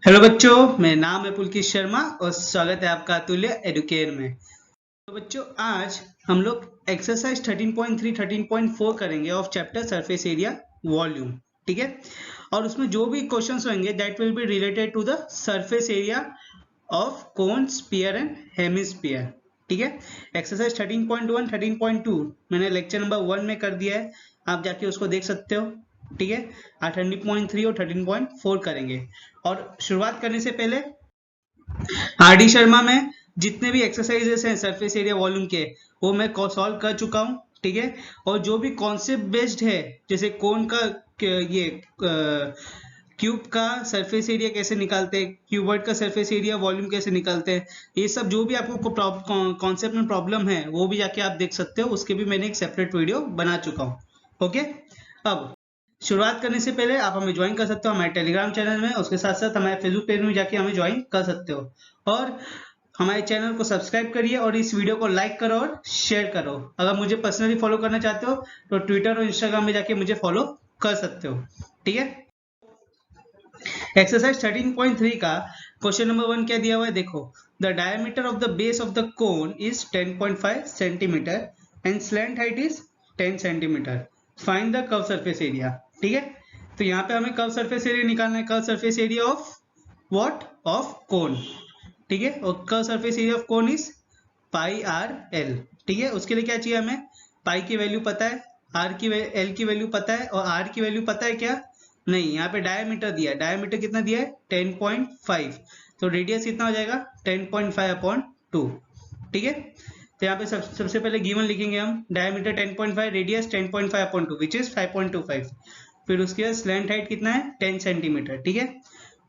Hello बच्चों, मेरा नाम है पुलकित शर्मा और स्वागत है आपका अतुल्य एडुकेयर में। तो बच्चों, आज हम लोग एक्सरसाइज 13.3 13.4 करेंगे of chapter surface area volume. ठीक है, और उसमें जो भी क्वेश्चंस होंगे that will be related to the surface area of cone, sphere and hemisphere. ठीक है, एक्सरसाइज 13.1 13.2 मैंने लेक्चर नंबर 1 में कर दिया है, आप जाके उसको देख सकते हो। ठीक है, आज 13.3 और 13.4 करेंगे। और शुरुआत करने से पहले आर डी शर्मा में जितने भी एक्सरसाइजेस हैं सरफेस एरिया वॉल्यूम के, वो मैं सॉल्व कर चुका हूँ। ठीक है, और जो भी कॉन्सेप्ट बेस्ड है, जैसे कौन का ये क्यूब का सरफेस एरिया कैसे निकालते हैं, क्यूबॉइड का सरफेस एरिया वॉल्यूम कैसे निकालते हैं, ये सब जो भी आपको कॉन्सेप्ट में प्रॉब्लम है वो भी जाके आप देख सकते हो। उसके भी मैंने एक सेपरेट वीडियो बना चुका हूँ। ओके, अब शुरुआत करने से पहले आप हमें ज्वाइन कर सकते हो हमारे टेलीग्राम चैनल में, उसके साथ साथ हमारे फेसबुक पेज में जाके हमें ज्वाइन कर सकते हो। और हमारे चैनल को सब्सक्राइब करिए और इस वीडियो को लाइक करो और शेयर करो। अगर मुझे पर्सनली फॉलो करना चाहते हो तो ट्विटर और इंस्टाग्राम में जाके मुझे फॉलो कर सकते हो। ठीक है, एक्सरसाइज 13.3 का क्वेश्चन नंबर 1 क्या दिया हुआ है, देखो। The diameter of the base of the cone is 10.5 centimetre and slant height is 10 centimetre. Find the curve surface area. ठीक है, तो यहाँ पे हमें कर्व सरफेस एरिया निकालना है। Curve surface area of what, of cone. ठीक है, और curve surface area of cone is pi are L. ठीक है, उसके लिए क्या चाहिए हमें, पाई की वैल्यू पता है, आर की एल की वैल्यू पता है, और आर की वैल्यू पता है क्या, नहीं। यहाँ पे डायमीटर दिया है, डायमीटर कितना दिया है 10.5, तो रेडियस कितना हो जाएगा 10.5/2। ठीक है, तो यहाँ पे सबसे पहले गिवन लिखेंगे हम, डायमीटर 10.5, रेडियस 10.5/2 विच इज 5.25। फिर उसके बाद स्लैंट हाइट कितना है 10 सेंटीमीटर। ठीक है,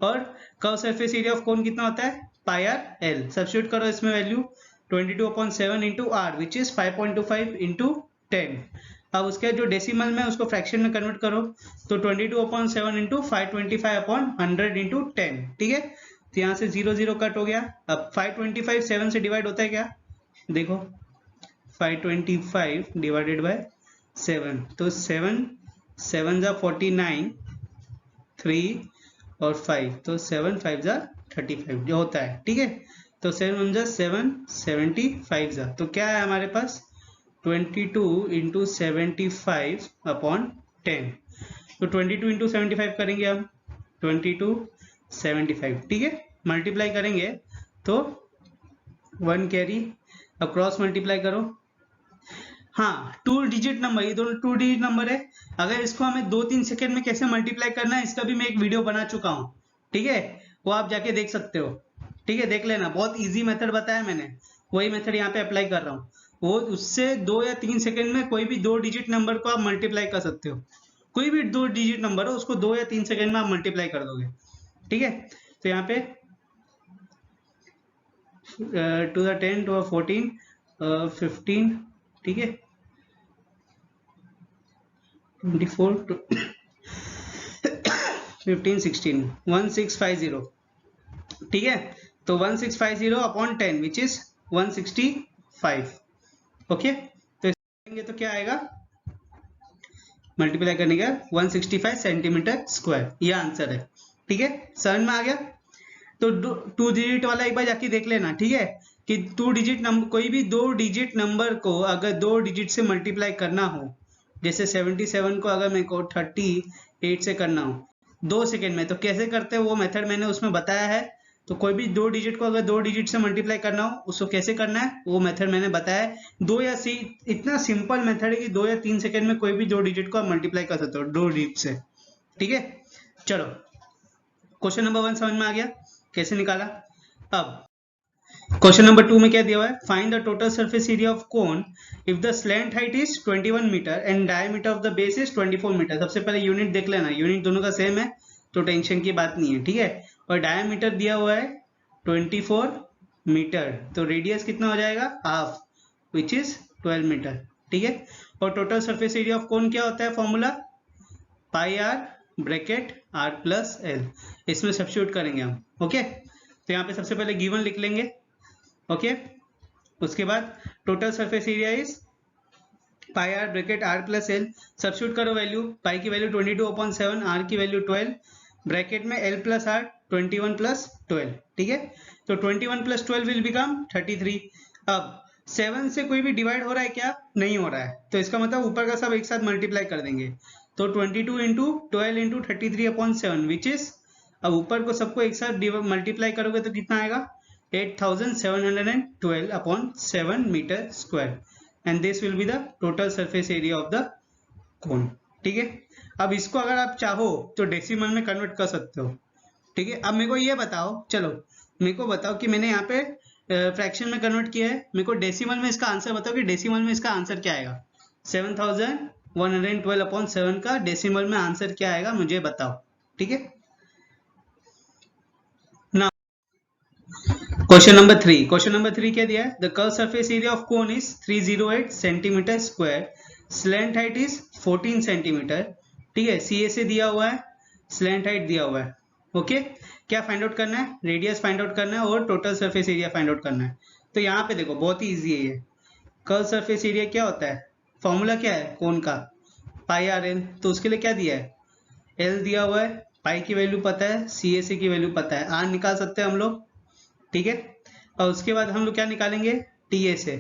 और curve surface area of cone कितना होता है पाई आर एल। सब्स्टिट्यूट करो इसमें value, 22/7 into r which is 5.25 into 10। अब उसके जो डेसिमल में उसको फ्रैक्शन में कन्वर्ट करो, तो 22/7 इंटू 525/100 इंटू 10। ठीक है, तो यहाँ से 0 0 कट हो गया। अब 525 7 से डिवाइड होता है क्या, देखो 525 डिवाइडेड बाय 7, तो 7 7 जा 49, 3 और 5, तो 7 5 जा 35 जो होता है। ठीक है, तो 7 1 जा 7 75 जा, तो क्या है हमारे पास 22 इंटू 75/10। तो 22 इंटू 75 करेंगे हम, 22 75। ठीक है, मल्टीप्लाई करेंगे तो 1 कैरी, अब क्रॉस मल्टीप्लाई करो। हाँ, 2 डिजिट नंबर, ये दोनों 2 डिजिट नंबर है। अगर इसको हमें 2-3 सेकंड में कैसे मल्टीप्लाई करना है, इसका भी मैं एक वीडियो बना चुका हूँ। ठीक है, वो आप जाके देख सकते हो। ठीक है, देख लेना, बहुत इजी मेथड बताया मैंने, वही मेथड यहाँ पे अप्लाई कर रहा हूँ। वो उससे 2 या 3 सेकंड में कोई भी 2 डिजिट नंबर को आप मल्टीप्लाई कर सकते हो। कोई भी 2 डिजिट नंबर हो उसको 2 या 3 सेकंड में आप मल्टीप्लाई कर दोगे। ठीक है, तो यहाँ पे 2 द 10 2 14 15, ठीक है 24 15 16 1650। ठीक है, तो 1650/10 विच इज 165। ओके, तो करेंगे तो क्या आएगा, मल्टीप्लाई करने का 165 सेंटीमीटर स्क्वायर, ये आंसर है। ठीक है, समझ में आ गया। तो 2 डिजिट वाला एक बार जाके देख लेना। ठीक है, कि 2 डिजिट नंबर, कोई भी 2 डिजिट नंबर को अगर 2 डिजिट से मल्टीप्लाई करना हो, जैसे 77 को अगर मेरे को 38 से करना हो 2 सेकेंड में, तो कैसे करते हैं वो मेथड मैंने उसमें बताया है। तो कोई भी 2 डिजिट को अगर 2 डिजिट से मल्टीप्लाई करना हो उसको कैसे करना है वो मेथड मैंने बताया है। 2 या सी, इतना सिंपल मेथड है कि 2 या 3 सेकेंड में कोई भी 2 डिजिट को आप मल्टीप्लाई कर सकते हो 2 डिजिट से। ठीक है, चलो क्वेश्चन नंबर 1 समझ में आ गया कैसे निकाला। अब क्वेश्चन नंबर 2 में क्या दिया हुआ है, find the total surface area of cone if the slant height is 21 metre and diameter of the base is 24 metre. सबसे पहले यूनिट देख लेना, यूनिट दोनों का सेम है तो टेंशन की बात नहीं है। ठीक है, और डायमीटर दिया हुआ है 24 मीटर, तो रेडियस कितना हो जाएगा हाफ विच इज 12 मीटर। ठीक है, और total surface area of cone क्या होता है, formula pi are bracket are plus L, इसमें सब्स्टिट्यूट करेंगे हम। ओके, तो यहाँ पे सबसे पहले गिवन लिख लेंगे। ओके, उसके बाद total surface area is pi are bracket are plus l, substitute करो वैल्यू, पाई की वैल्यू 22/7, आर की वैल्यू 12, ब्रैकेट में l प्लस आर 21 प्लस 12, ठीक है। तो 21 प्लस 12 विल बिकम 33। अब 7 से कोई भी डिवाइड हो रहा है क्या? नहीं हो रहा है, तो इसका मतलब ऊपर का सब एक साथ मल्टीप्लाई कर देंगे। तो 22 into 12 into 33 upon 7 which is, अब ऊपर को सबको एक साथ मल्टीप्लाई करोगे तो कितना आएगा? 8712 upon 7 metre square, and this will be the total surface area of the cone, ठीक है। अब इसको अगर आप चाहो तो डेसिमल में कन्वर्ट कर सकते हो, ठीक है। अब मेरे को ये बताओ, चलो मेरे को बताओ कि मैंने यहाँ पे फ्रैक्शन में कन्वर्ट किया है, मेरे को डेसिमल में इसका आंसर बताओ कि डेसिमल में इसका आंसर क्या आएगा। 7112 अपॉन 7 का डेसिमल में आंसर क्या आएगा मुझे बताओ, ठीक है ना। क्वेश्चन नंबर 3 क्या दिया है? The curve surface area of cone is 308 centimetre square, slant height is 14 centimetre, ठीक है। सी ए से दिया हुआ है, स्लैंट हाइट दिया हुआ है, ओके। क्या फाइंड आउट करना है? रेडियस फाइंड आउट करना है और total surface area find out करना है। तो यहाँ पे देखो बहुत ही इजी है ये। कर्व सरफेस एरिया क्या होता है? फॉर्मूला क्या है कोन का? पाई आर एल। तो उसके लिए क्या दिया है? एल दिया हुआ है, पाई की वैल्यू पता है, सी ए सी की वैल्यू पता है, आर निकाल सकते हैं हम लोग, ठीक है। और उसके बाद हम लोग क्या निकालेंगे? टी ए से।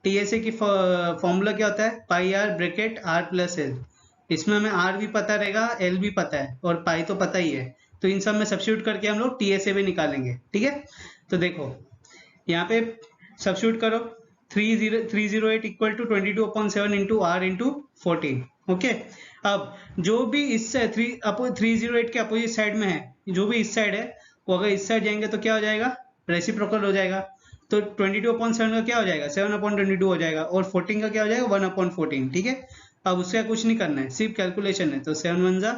टी ए से की फॉर्मूला क्या होता है? Pi are bracket are plus L. इसमें हमें आर भी पता रहेगा, एल भी पता है और पाई तो पता ही है, तो इन सब में सब्स्टिट्यूट करके हम लोग टी ए से भी निकालेंगे, ठीक है। तो देखो यहाँ पे सब्स्टिट्यूट करो, 308 equal to 22/7 into r into 14, okay. अब जो भी इससे 308 के अपोजिट साइड में है, जो भी इस साइड है वो अगर इस साइड जाएंगे तो क्या हो जाएगा? रेसिप्रोकल हो जाएगा। तो 22/7 का क्या हो जाएगा? 7/22 हो जाएगा, और 14 का क्या हो जाएगा? 1/14, ठीक है। अब उसका कुछ नहीं करना है, सिर्फ कैलकुलेशन है। तो 7 1 जा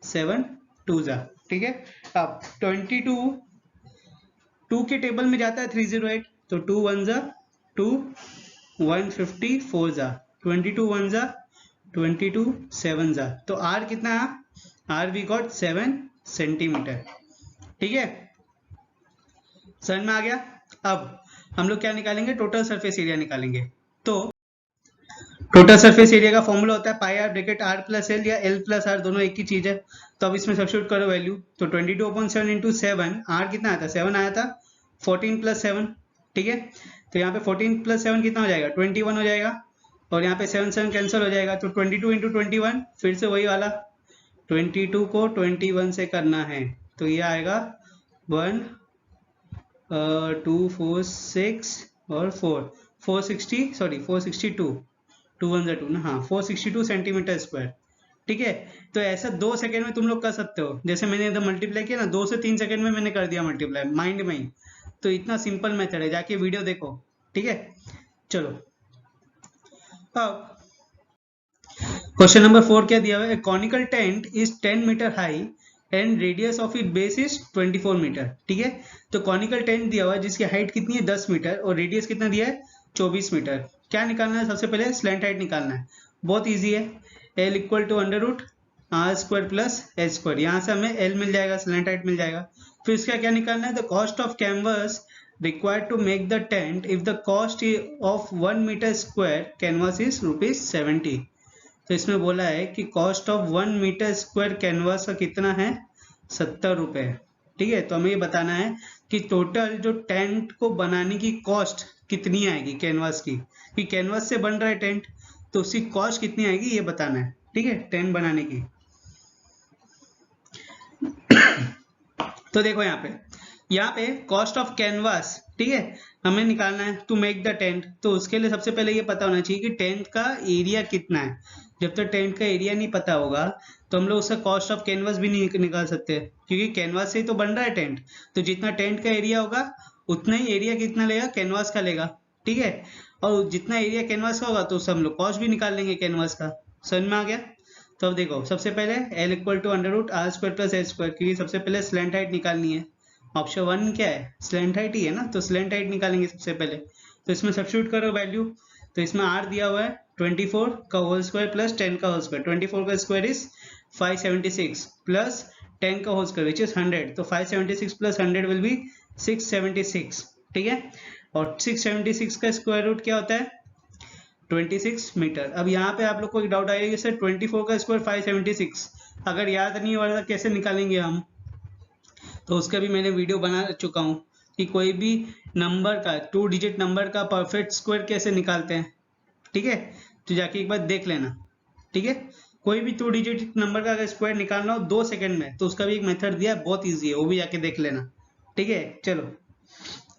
7 2 जा, ठीक है। अब 22 2 के टेबल में जाता है 308, तो 2 1 जा 2 154 जा 22 1 जा 22 7 जा, तो आर कितना है? आर वी गॉट 7 सेंटीमीटर, ठीक है। समझ में आ गया। अब हम लोग क्या निकालेंगे? टोटल सरफेस एरिया निकालेंगे। तो टोटल सरफेस एरिया का फॉर्मूला होता है pi are bracket are plus L या एल प्लस आर, दोनों एक ही चीज है। तो अब इसमें सब्स्टिट्यूट करो वैल्यू, तो 22/7 इंटू 7, आर कितना आया था? 7 आया था, 14 प्लस 7, ठीक है। तो यहाँ पे 14 प्लस 7 कितना हो जाएगा? 21 हो जाएगा, और यहाँ पे 7 7 कैंसिल हो जाएगा, तो 22 इंटू 21, फिर से वही वाला 22 को 21 से करना है, तो ये आएगा 1 2 4 6 और 462 2 1 2 ना, हाँ 462 सेंटीमीटर स्क्वायर, ठीक है। तो ऐसा 2 सेकंड में तुम लोग कर सकते हो, जैसे मैंने इधर मल्टीप्लाई किया ना, 2 से 3 सेकंड में मैंने कर दिया मल्टीप्लाई माइंड में ही। तो इतना सिंपल मेथड है, जाके वीडियो देखो, ठीक है। चलो अब क्वेश्चन नंबर 4 क्या दिया हुआ है? Conical tent is 10 metre high and radius of it base is 24 metre, ठीक है। तो कॉनिकल टेंट दिया हुआ है जिसकी हाइट कितनी है? 10 मीटर, और रेडियस कितना दिया है? 24 मीटर। क्या निकालना है? सबसे पहले स्लैंट हाइट निकालना है, बहुत ईजी है। L equal to under root r square plus h square, यहाँ से हमें एल मिल जाएगा, स्लैंट हाइट मिल जाएगा। फिर इसका क्या निकालना है? The cost of canvas required to make the tent if the cost of 1 meter square canvas is ₹70। तो इसमें बोला है कि cost of 1 metre square canvas का कितना है? 70 रुपए, ठीक है। तो हमें ये बताना है कि टोटल जो टेंट को बनाने की कॉस्ट कितनी आएगी कैनवास की, कि कैनवास से बन रहा है टेंट, तो उसकी कॉस्ट कितनी आएगी ये बताना है, ठीक है, टेंट बनाने की। तो देखो यहाँ पे कॉस्ट ऑफ कैनवास, ठीक है, हमें निकालना है टू मेक द टेंट। तो उसके लिए सबसे पहले ये पता होना चाहिए कि टेंट का एरिया कितना है। जब तक टेंट का एरिया नहीं पता होगा तो हम लोग उसका कॉस्ट ऑफ कैनवास भी नहीं निकाल सकते, क्योंकि कैनवास से ही तो बन रहा है टेंट। तो जितना टेंट का एरिया होगा उतना ही एरिया कितना लेगा? कैनवास का लेगा, ठीक है। और जितना एरिया कैनवास का होगा तो उससे हम लोग कॉस्ट भी निकाल लेंगे कैनवास का। समझ में आ गया। तो अब देखो सबसे पहले l equal to under root r square plus h square, क्योंकि सबसे पहले स्लैंट हाइट निकालनी है। ऑप्शन 1 क्या है? स्लैंट हाइट ही है ना, तो स्लैंट हाइट निकालेंगे सबसे पहले। तो इसमें सब्स्टिट्यूट करो वैल्यू, तो इसमें आर दिया हुआ है 24 का होल स्क्वायर प्लस 10 का होल स्क्वायर। 24 का स्क्वायर इज 576 प्लस 10 का होल स्क्वायर विच इज 100, तो 576 प्लस 100 विल बी 676, ठीक है। और 676 का स्क्वायर रूट क्या होता है? 26 मीटर। अब यहाँ पे आप लोग को एक डाउट आएगा, सर 24 का स्क्वायर 576, अगर याद नहीं हो रहा कैसे निकालेंगे हम? तो उसका भी मैंने वीडियो बना चुका हूँ कि कोई भी नंबर का 2 डिजिट नंबर का परफेक्ट स्क्वायर कैसे निकालते हैं, ठीक है। तो जाके एक बार देख लेना, ठीक है। कोई भी 2 डिजिट नंबर का अगर स्क्वायर निकालना हो 2 सेकंड में, तो उसका भी एक मेथड दिया है, बहुत ईजी है, वो भी जाके देख लेना, ठीक है। चलो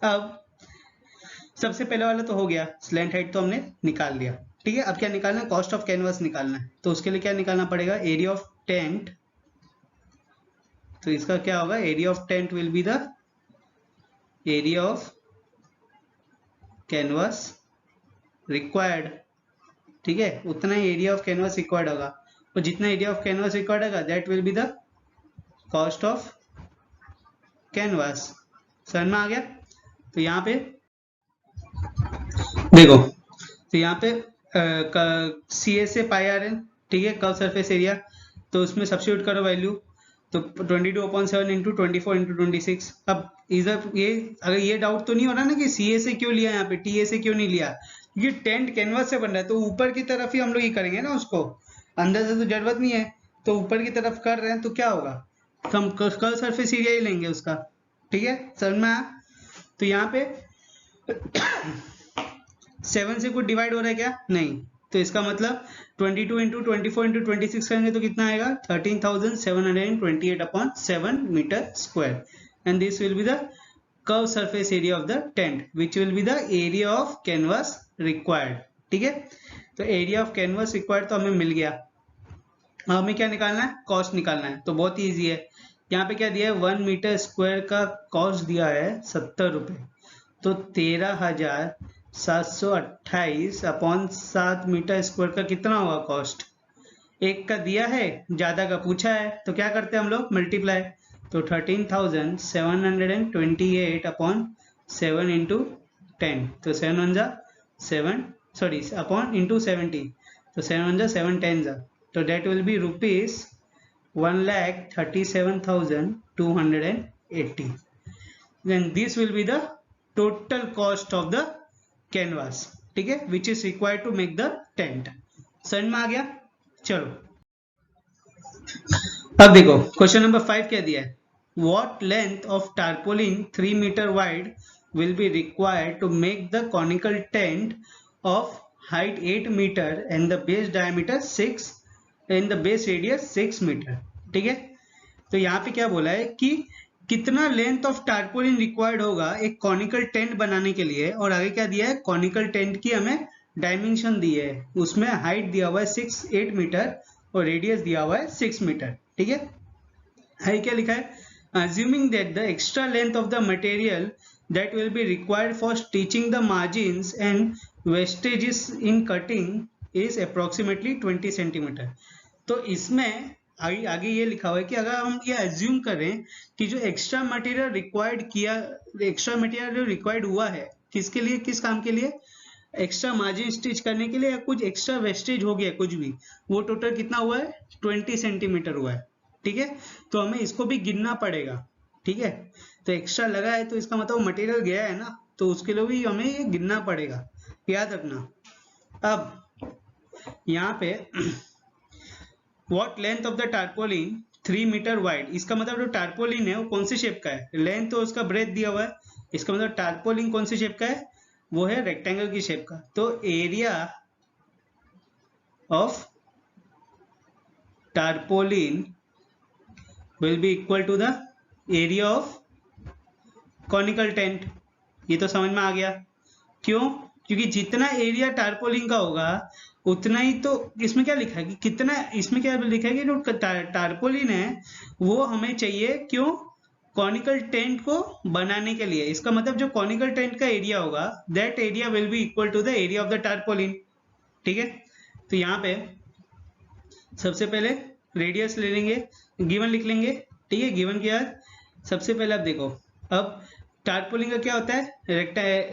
अब सबसे पहले वाला तो हो गया, स्लैंट हाइट तो हमने निकाल लिया, ठीक है। अब क्या निकालना है, कॉस्ट ऑफ कैनवास निकालना है। तो उसके लिए क्या निकालना पड़ेगा, एरिया ऑफ टेंट। तो इसका क्या होगा, area of tent will be the area of canvas required, ठीक है। उतना ही एरिया ऑफ कैनवास रिक्वायर्ड होगा, और जितना एरिया ऑफ कैनवास रिक्वायर्ड होगा that will be the cost of canvas. समझ में आ गया। तो यहाँ पे देखो, तो यहाँ पे C S A pi r n, ठीक है, कर्व सरफेस एरिया। तो उसमें सब्स्टिट्यूट करो वैल्यू, तो 22/7 इंटू 24 इंटू 26। अब इधर ये अगर ये डाउट तो नहीं हो रहा ना कि सी ए से क्यों लिया, यहाँ पे टी ए से क्यों नहीं लिया, क्योंकि टेंट कैनवास से बन रहा है, तो ऊपर की तरफ ही हम लोग ये करेंगे ना उसको, अंदर से तो जरूरत नहीं है। तो ऊपर की तरफ कर रहे हैं तो क्या होगा, तो हम कर्व सरफेस एरिया ही लेंगे उसका, ठीक है। समझ में आया। तो यहाँ पे 7 से कुछ डिवाइड हो रहा है क्या, नहीं। तो इसका मतलब 22 इंटू 24 इंटू 26 करेंगे तो कितना आएगा, 13,728/7 metre square. And this will be the curve surface area of the tent which will be the area of canvas required, ठीक है। तो एरिया ऑफ कैनवास रिक्वायर्ड तो हमें मिल गया। हमें क्या निकालना है, कॉस्ट निकालना है। तो बहुत ईजी है, यहाँ पे क्या दिया है, 1 मीटर स्क्वायर का कॉस्ट दिया है 70 रुपये। तो 13,728/7 मीटर स्क्वायर का कितना होगा कॉस्ट, एक का दिया है, ज्यादा का पूछा है, तो क्या करते हैं हम लोग, मल्टीप्लाई। तो 13,728/7 इंटू 10, तो 7 1 7, सॉरी अपॉन इंटू 70, तो 7 1 7 10, तो that will be rupees 1,37,280. then this will be the total cost of the canvas, ठीक है, which is required to make the tent. समझ में आ गया। चलो अब देखो क्वेश्चन नंबर 5 क्या दिया है, what length of tarpaulin 3 meter wide will be required to make the conical tent of height 8 meter and the base diameter 6 and the base radius 6 meter, ठीक है। तो यहाँ पे क्या बोला है कि कितना लेंथ ऑफ टारपोलिन रिक्वायर्ड होगा एक कॉनिकल टेंट बनाने के लिए, और आगे क्या दिया है, कॉनिकल टेंट की हमें डायमेंशन दी है, उसमें हाइट दिया हुआ है 8 मीटर और रेडियस दिया हुआ है 6 मीटर, ठीक है। हाई क्या लिखा है, assuming that the extra length of the material that will be required for stitching the margins and wastages in cutting is approximately 20 centimeter. तो इसमें आगे ये लिखा हुआ है कि अगर हम ये एज्यूम करें कि जो एक्स्ट्रा मटेरियल रिक्वायर्ड हुआ है किसके लिए, किस काम के लिए, एक्स्ट्रा मार्जिन स्टिच करने के लिए, या कुछ एक्स्ट्रा वेस्टेज हो गया कुछ भी, वो टोटल कितना हुआ है, 20 सेंटीमीटर हुआ है, ठीक है। तो हमें इसको भी गिनना पड़ेगा, ठीक है। तो एक्स्ट्रा लगा है तो इसका मतलब मटेरियल गया है ना, तो उसके लिए भी हमें ये गिनना पड़ेगा, याद रखना। अब यहाँ पे What length of the tarpaulin 3 metre wide, इसका मतलब जो टारपोलिन है वो कौन सी शेप का है, लेंथ तो उसका ब्रेथ दिया हुआ है, इसका मतलब टारपोलिन कौन सी शेप का है, वो है रेक्टेंगल की शेप का। तो area of tarpaulin will be equal to the area of conical tent. ये तो समझ में आ गया, क्यों, क्योंकि जितना एरिया टारपोलिन का होगा उतना ही, तो इसमें क्या लिखा है कि कितना, इसमें क्या लिखा है कि जो टारपोलिन है वो हमें चाहिए, क्यों, कॉनिकल टेंट को बनाने के लिए। इसका मतलब जो कॉनिकल टेंट का एरिया होगा that area will be equal to the area of the tarpaulin, ठीक है। तो यहाँ पे सबसे पहले रेडियस ले लेंगे, गिवन लिख लेंगे, ठीक है। गिवन के बाद सबसे पहले आप देखो, अब टारपोलिन का क्या होता है,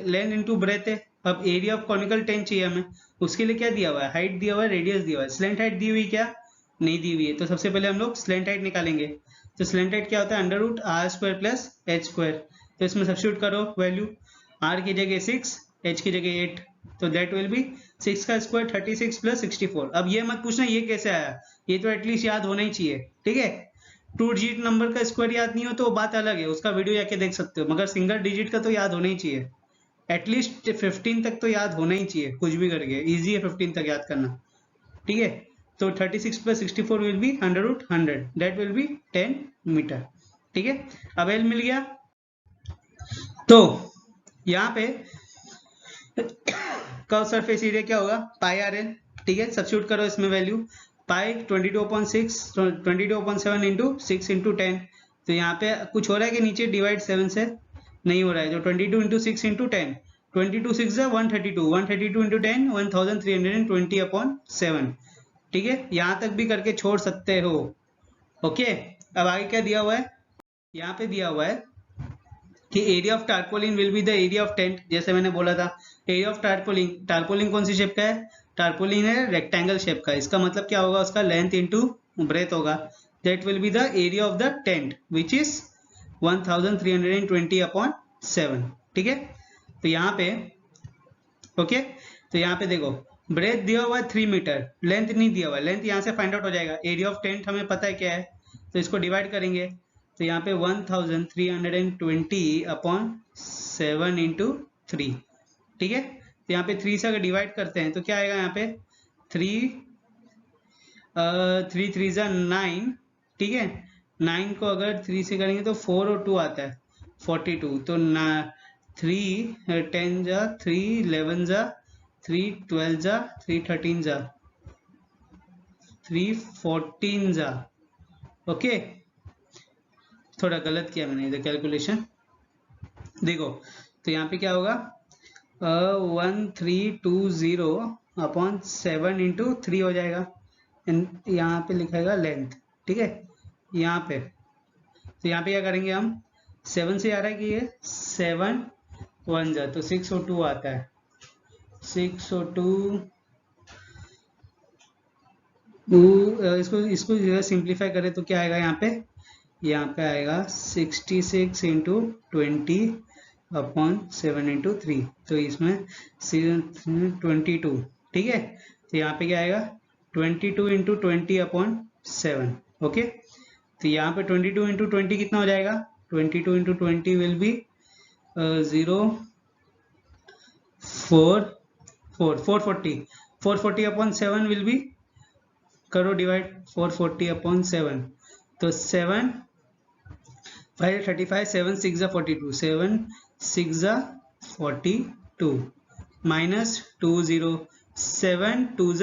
लेंथ इनटू ब्रेथ है। अब एरिया ऑफ कॉनिकल टेंट चाहिए हमें, उसके लिए क्या दिया हुआ है, हाइट दिया हुआ है, रेडियस दिया हुआ है, स्लैंट हाइट दी हुई क्या, नहीं दी हुई है। तो सबसे पहले हम लोग स्लैंट हाइट निकालेंगे। तो स्लैंट हाइट क्या होता है, √r² प्लस h²। तो इसमें सब्स्टिट्यूट करो वैल्यू, r की जगह 6, h की जगह 8, तो दैट विल बी 6 का स्क्वायर 36 प्लस 64। अब ये मत पूछना ये कैसे आया, ये तो एटलीस्ट याद होना ही चाहिए, ठीक है। टू डिजिट नंबर का स्क्वायर याद नहीं हो तो बात अलग है, उसका वीडियो जाके देख सकते हो, मगर सिंगल डिजिट का तो याद होना ही चाहिए, एटलीस्ट 15 तक तो याद होना ही चाहिए, कुछ भी करके इजी है 15 तक याद करना, ठीक है। तो 36 + 64 will be under root 100, that will be 10 metre, ठीक है। अब एल मिल गया, तो यहाँ पे कर्व सरफेस एरिया क्या होगा, पाई आर एल, ठीक है। सब्स्टिट्यूट करो इसमें वैल्यू, पाई 22/6 22/7 इंटू 6 इंटू 10, तो यहाँ पे कुछ हो रहा है कि नीचे डिवाइड 7 से नहीं हो रहा है, तो 22 इंटू 6 इंटू 10, 22 6 132, 132 इंटू 10 1320/7, ठीक है। यहाँ तक भी करके छोड़ सकते हो, ओके। अब आगे क्या दिया हुआ है, यहाँ पे दिया हुआ है कि area of tarpaulin will be the area of tent, जैसे मैंने बोला था एरिया ऑफ टारपोलिन, टारपोलिन कौन सी शेप का है, टारपोलिन है रेक्टेंगल शेप का, इसका मतलब क्या होगा, उसका लेंथ इंटू ब्रेथ होगा, that will be the area of the tent which is 1320/7, ठीक है। तो यहाँ पे ओके, तो यहाँ पे देखो ब्रेथ दिया हुआ है 3 मीटर, लेंथ नहीं दिया हुआ है, लेंथ यहाँ से फाइंड आउट हो जाएगा, एरिया ऑफ टेंट हमें पता है क्या है, तो इसको डिवाइड करेंगे, तो यहाँ पे 1320/7 इंटू 3, ठीक है। तो यहाँ पे 3 से अगर डिवाइड करते हैं तो क्या आएगा, यहाँ पे 3 3 × 9, ठीक है। 9 को अगर 3 से करेंगे तो 4 और 2 आता है 42, तो 3 10 जा 3 11 जा 3 12 जा 3 13 जा 3 14 जा, ओके। थोड़ा गलत किया मैंने इधर कैलकुलेशन, देखो तो यहाँ पे क्या होगा 1320/7 इंटू 3 हो जाएगा, यहाँ पे लिखाएगा लेंथ, ठीक है। यहाँ पे तो यहाँ पे क्या करेंगे हम, 7 से आ रहा है कि ये 7 1 जा तो 6 और 2 आता है, 6 और 2 इसको जो है सिंप्लीफाई करें तो क्या आएगा, यहाँ पे आएगा 66 इंटू 20/7 इंटू 3, तो इसमें 22, ठीक है। तो यहाँ पे क्या आएगा 22 इंटू 20/7, ओके। तो यहाँ पे 22 इंटू 20 कितना हो जाएगा, 22 into 20 will be 440/7 will be, करो डिवाइड 440/7, तो 7 5 35 7 6 42, 7 6 42 minus 20, 7 2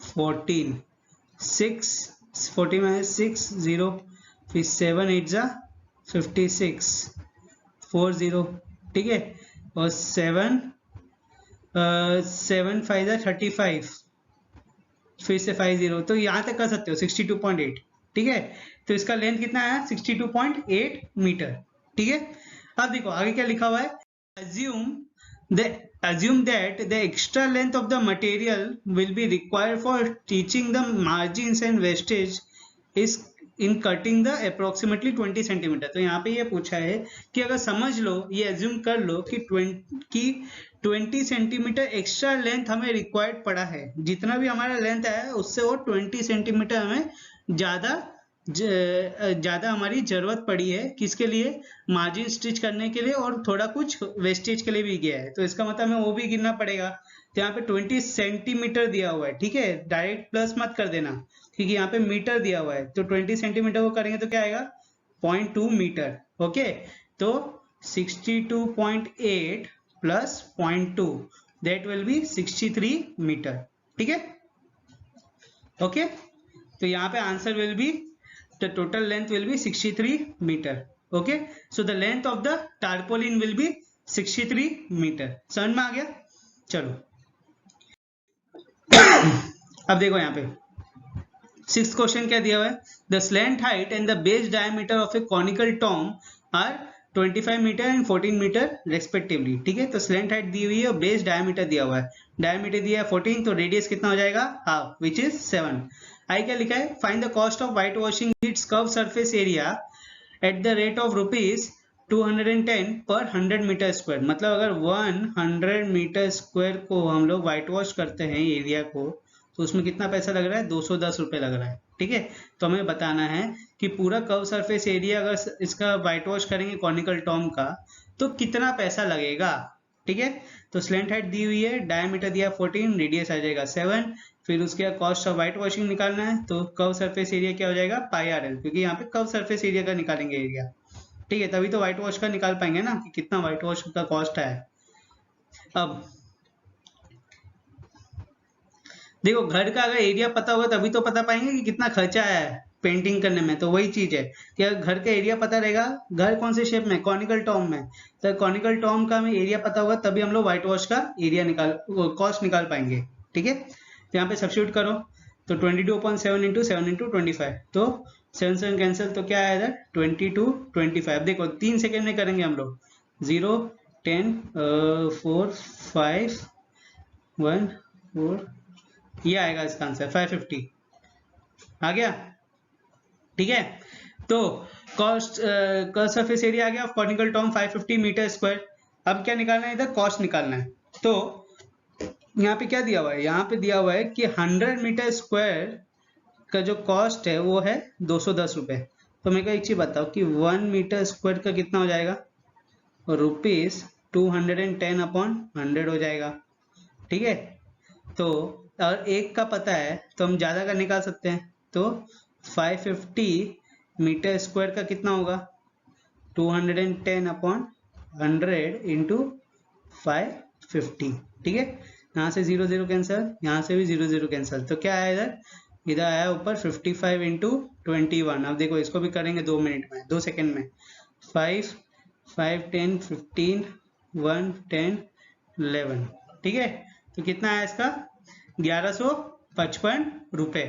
14, 6 40 minus 6 0, फिर 7 8 56 40, ठीक है। और 7 5 35, फिर से 50, तो यहाँ तक कर सकते हो 62.8, ठीक है। तो इसका लेंथ कितना है 62.8 मीटर, ठीक है। अब देखो आगे क्या लिखा हुआ है, assume that the extra length of the material will be required for teaching the margins and wastage is in cutting the approximately 20 centimetre. तो यहाँ पे ये पूछा है कि अगर समझ लो, ये एज्यूम कर लो कि 20 सेंटीमीटर एक्स्ट्रा लेंथ हमें रिक्वायर्ड पड़ा है, जितना भी हमारा लेंथ है उससे वो 20 सेंटीमीटर हमें ज़्यादा हमारी ज़रूरत पड़ी है, किसके लिए, मार्जिन स्टिच करने के लिए, और थोड़ा कुछ वेस्टेज के लिए भी गया है, तो इसका मतलब हमें वो भी गिनना पड़ेगा। तो यहाँ पे 20 सेंटीमीटर दिया हुआ है, ठीक है, डायरेक्ट प्लस मत कर देना क्योंकि यहाँ पे मीटर दिया हुआ है, तो 20 सेंटीमीटर को करेंगे तो क्या आएगा 0.2 मीटर, ओके। तो 62.8 plus 0.2 that will be 63 metre, ठीक है, ओके। तो यहाँ पे answer will be the total length will be 63 meter, okay, so the length of the tarpaulin will be 63 meter, समझ में आ गया। चलो अब देखो यहाँ पे 6th क्वेश्चन क्या दिया हुआ है, the slant height and the base diameter of a conical tomb are 25 metre and 14 metre respectively, ठीक है। तो स्लैंट हाइट दी हुई है और बेस डायमीटर दिया हुआ है, डायमीटर दिया है 14, तो रेडियस कितना हो जाएगा हाफ विच इज 7। आई क्या लिखा है, find the cost of whitewashing its curve surface area at the rate of ₹210/100 metre square, मतलब अगर 100 मीटर स्क्वायर को हम लोग व्हाइट वॉश करते हैं एरिया को, तो उसमें कितना पैसा लग रहा है, 210 रुपये लग रहा है, ठीक है। तो हमें बताना है कि पूरा कर्व सरफेस एरिया अगर इसका व्हाइट वॉश करेंगे कॉनिकल टॉम का तो कितना पैसा लगेगा, ठीक है। तो स्लेंट हाइट दी हुई है, डायमीटर दिया 14, रेडियस आ जाएगा 7, फिर उसके बाद कॉस्ट ऑफ व्हाइट वॉशिंग निकालना है, तो कर्व सरफेस एरिया क्या हो जाएगा पाई आर एल, क्योंकि यहाँ पे कर्व सरफेस एरिया का निकालेंगे एरिया, ठीक है। तभी तो व्हाइट वॉश का निकाल पाएंगे ना कि कितना व्हाइट वॉश का कॉस्ट है। अब देखो घर का अगर एरिया पता होगा तभी तो पता पाएंगे कि कितना खर्चा है पेंटिंग करने में, तो वही चीज है कि अगर घर का एरिया पता रहेगा, घर कौन से शेप में, कॉनिकल टॉम में, तो कॉनिकल टॉम का हमें एरिया पता होगा तभी हम लोग व्हाइट वॉश का एरिया कॉस्ट निकाल पाएंगे, ठीक है। तो यहाँ पे सब्स्टिट्यूट करो, तो 22/7 इंटू 7 इंटू 25, तो 7 7 कैंसिल, तो क्या आया इधर 22 25। देखो 3 सेकेंड में करेंगे हम लोग, 0 10 4 5 1 4, ये आएगा इसका आंसर 550 आ गया, ठीक है। तो कॉस्ट कर्व सरफेस एरिया आ गया कॉनिकल टॉम 550 मीटर स्क्वायर। अब क्या निकालना है, इधर कॉस्ट निकालना है। तो यहाँ पे क्या दिया हुआ है, यहाँ पे दिया हुआ है कि 100 मीटर स्क्वायर का जो कॉस्ट है वो है 210 रुपये। तो मेरे को एक चीज बताओ कि 1 मीटर स्क्वायर का कितना हो जाएगा, रुपीज 210/100 हो जाएगा, ठीक है। तो और एक का पता है तो हम ज़्यादा का निकाल सकते हैं, तो 550 मीटर स्क्वायर का कितना होगा 210/100 इंटू 550, ठीक है। यहाँ से 0 0 कैंसिल, यहाँ से भी 0 0 कैंसिल, तो क्या आया इधर, इधर आया ऊपर 55 इंटू 21। अब देखो इसको भी करेंगे 2 मिनट में, 2 सेकेंड में, 5 5 10 15 1 10 11, ठीक है। तो कितना आया इसका 1155 रुपए,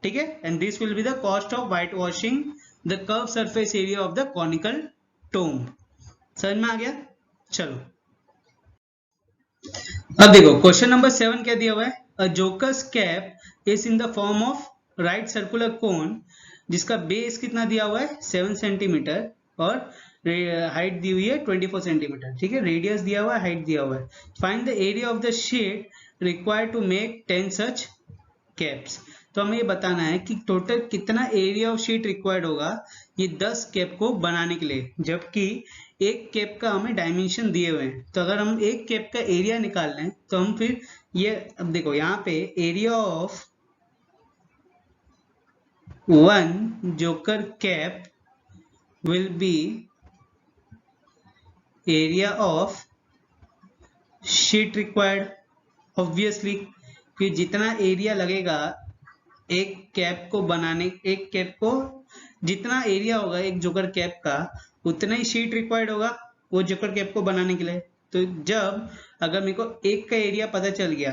ठीक है। And this will be the cost of whitewashing the curve surface area of the conical tomb. समझ में आ गया। चलो अब देखो क्वेश्चन नंबर 7 क्या दिया हुआ है, a joker's cap is in the form of right circular cone जिसका बेस कितना दिया हुआ है 7 सेंटीमीटर और हाइट दी हुई है 24 सेंटीमीटर, ठीक है। रेडियस दिया हुआ है, हाइट दिया हुआ है। Find the area of the sheet required to make 10 such caps. तो हमें ये बताना है कि टोटल कितना एरिया ऑफ शीट रिक्वायर्ड होगा ये 10 कैप को बनाने के लिए, जबकि एक कैप का हमें डायमेंशन दिए हुए हैं। तो अगर हम एक कैप का एरिया निकाल लें तो हम फिर ये, अब देखो यहाँ पे area of 1 joker cap will be area of sheet required, obviously कि जितना एरिया लगेगा एक कैप को बनाने, एक कैप को जितना एरिया होगा एक जोकर कैप का उतना ही शीट रिक्वायर्ड होगा वो जोकर कैप को बनाने के लिए। तो जब अगर मेरे को एक का एरिया पता चल गया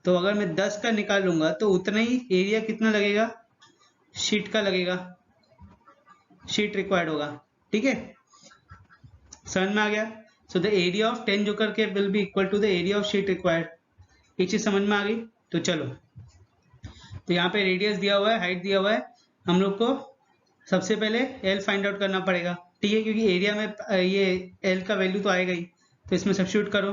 तो अगर मैं 10 का निकालूंगा तो उतना ही एरिया कितना लगेगा शीट का लगेगा, शीट रिक्वायर्ड होगा, ठीक है। समझ में आ गया। So the area of 10 joker cap will be equal to the area of sheet required. एक चीज समझ में आ गई। तो चलो, तो यहाँ पे रेडियस दिया हुआ है, हाइट दिया हुआ है, हम लोग को सबसे पहले एल फाइंड आउट करना पड़ेगा, ठीक है, क्योंकि एरिया में ये एल का वैल्यू तो आएगा ही। तो इसमें सब्स्टिट्यूट करो,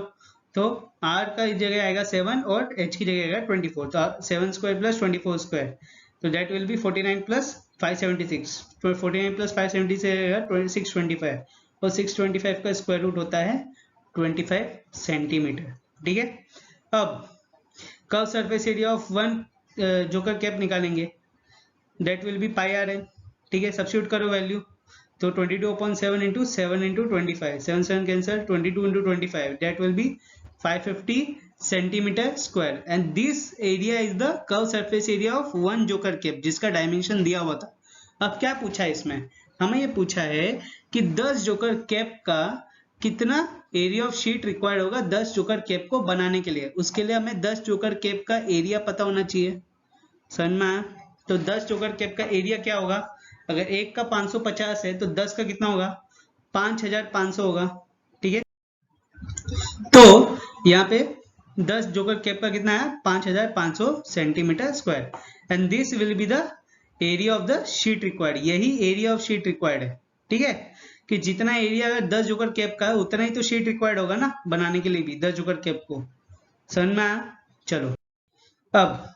तो आर का जगह आएगा 7 और एच की जगह आएगा 24, तो 7 स्क्वायर प्लस 24 स्क्वायर, तो that will B 49 plus 576, 49 plus 570 से आएगा 625, और 625 का स्क्वायर रूट होता है 25 सेंटीमीटर, ठीक है। अब curve surface area of 1 joker cap निकालेंगे, that will be pi are L, ठीक है। सब्स्टिट्यूट करो वैल्यू, तो 22/7 into 7 into 25, 7 7 cancel, 22 into 25, that will be 550 centimetre square, and this area is the curve surface area of 1 joker cap जिसका dimension दिया हुआ था। अब क्या पूछा है इसमें, हमें ये पूछा है कि 10 जोकर कैप का कितना एरिया ऑफ शीट रिक्वायर्ड होगा 10 जोकर कैप को बनाने के लिए। उसके लिए हमें 10 जोकर कैप का एरिया पता होना चाहिए, समझ में आया। तो 10 जोकर कैप का एरिया क्या होगा, अगर एक का 550 है तो 10 का कितना होगा 5500 होगा, ठीक है। तो यहाँ पे 10 जोकर कैप का कितना है 5500 centimetre square, and this will be the area of the sheet required, यही एरिया ऑफ शीट रिक्वायर्ड है, ठीक है। कि जितना एरिया अगर 10 जोकर कैप का है उतना ही तो शीट रिक्वायर्ड होगा ना बनाने के लिए भी 10 जोकर कैप को, समझ में आया। चलो अब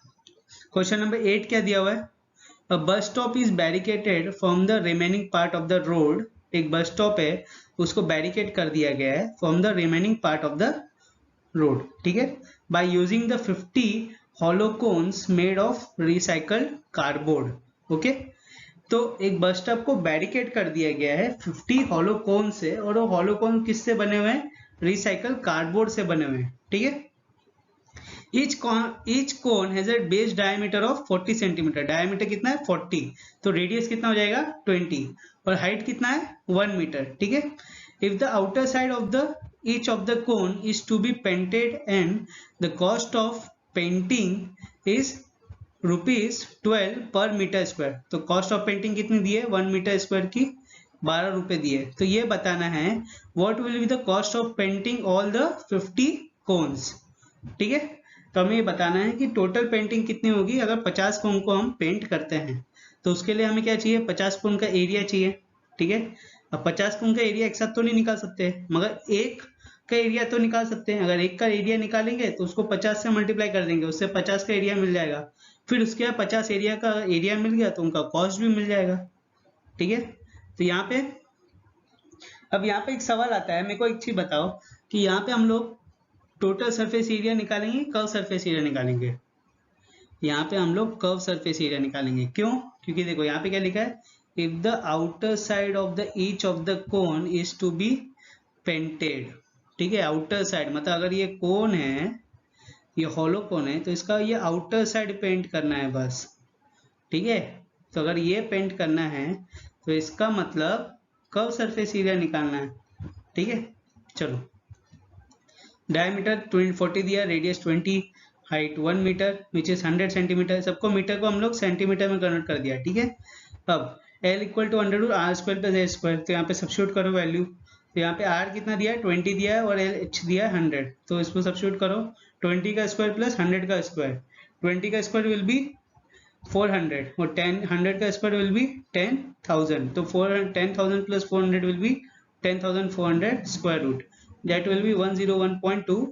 क्वेश्चन नंबर 8 क्या दिया हुआ है, A bus stop is barricaded from the remaining part of the road. एक बस स्टॉप है उसको बैरिकेड कर दिया गया है from the remaining part of the road, ठीक है, by using the 50 hollow cones made of recycled cardboard. Okay, तो एक बस स्टॉप को बैरिकेड कर दिया गया है 50 hollow कोन से, और वो hollow कोन किससे बने हुए हैं? रिसाइकल कार्डबोर्ड से बने हुए हैं, ठीक है। each cone has a base diameter of 40 centimetre, diameter कितना है 40, तो रेडियस कितना हो जाएगा 20, और हाइट कितना है 1 मीटर, ठीक है। if the outer side of the each of the cone is to be painted and the cost of painting is ₹12 per metre square, तो कॉस्ट ऑफ पेंटिंग कितनी दी है 1 मीटर स्क्वायर की 12 रुपए दी है। तो ये बताना है what will be the cost of painting all the 50 cones, ठीक है। तो हमें ये बताना है कि टोटल पेंटिंग कितनी होगी अगर 50 कोन को हम पेंट करते हैं। तो उसके लिए हमें क्या चाहिए, 50 कोन का एरिया चाहिए, ठीक है। अब 50 कोन का एरिया एक साथ तो नहीं निकाल सकते, मगर एक का एरिया तो निकाल सकते हैं। अगर एक का एरिया निकालेंगे तो उसको 50 से मल्टीप्लाई कर देंगे, उससे 50 का एरिया मिल जाएगा। फिर उसके बाद 50 एरिया का एरिया मिल गया तो उनका कॉस्ट भी मिल जाएगा, ठीक है। तो यहाँ पे अब यहाँ पे एक सवाल आता है, मेरे को एक चीज बताओ कि यहाँ पे हम लोग टोटल सरफेस एरिया निकालेंगे, कर्व सरफेस एरिया निकालेंगे? यहाँ पे हम लोग कर्व सरफेस एरिया निकालेंगे। क्यों? क्योंकि देखो यहाँ पे क्या लिखा है, if the outer side of the each of the cone is to be painted, ठीक है। आउटर साइड मतलब अगर ये कोन है, ये हॉलो कोन है, तो इसका ये आउटर साइड पेंट करना है बस, ठीक है। तो अगर ये पेंट करना है तो इसका मतलब कर्व सरफेस एरिया निकालना है, ठीक है। चलो, डायमीटर 40 दिया, radius 20, height 1 metre which is 100 centimetre. सबको मीटर को हम लोग सेंटीमीटर में कन्वर्ट कर दिया, ठीक है। अब L equal to √r² plus a square, तो यहाँ पे सब्स्टिट्यूट करो वैल्यू। तो यहाँ पे r कितना दिया है 20 दिया है, और h दिया है 100, तो इसको सब्स्टिट्यूट करो। 20 का स्क्वायर प्लस 100 का स्क्वायर, 20 का स्क्वायर विल बी 400, और 100 का स्क्वायर विल बी 10,000, तो 10,000 plus 400 will be 10,400 square root, that will be 101.2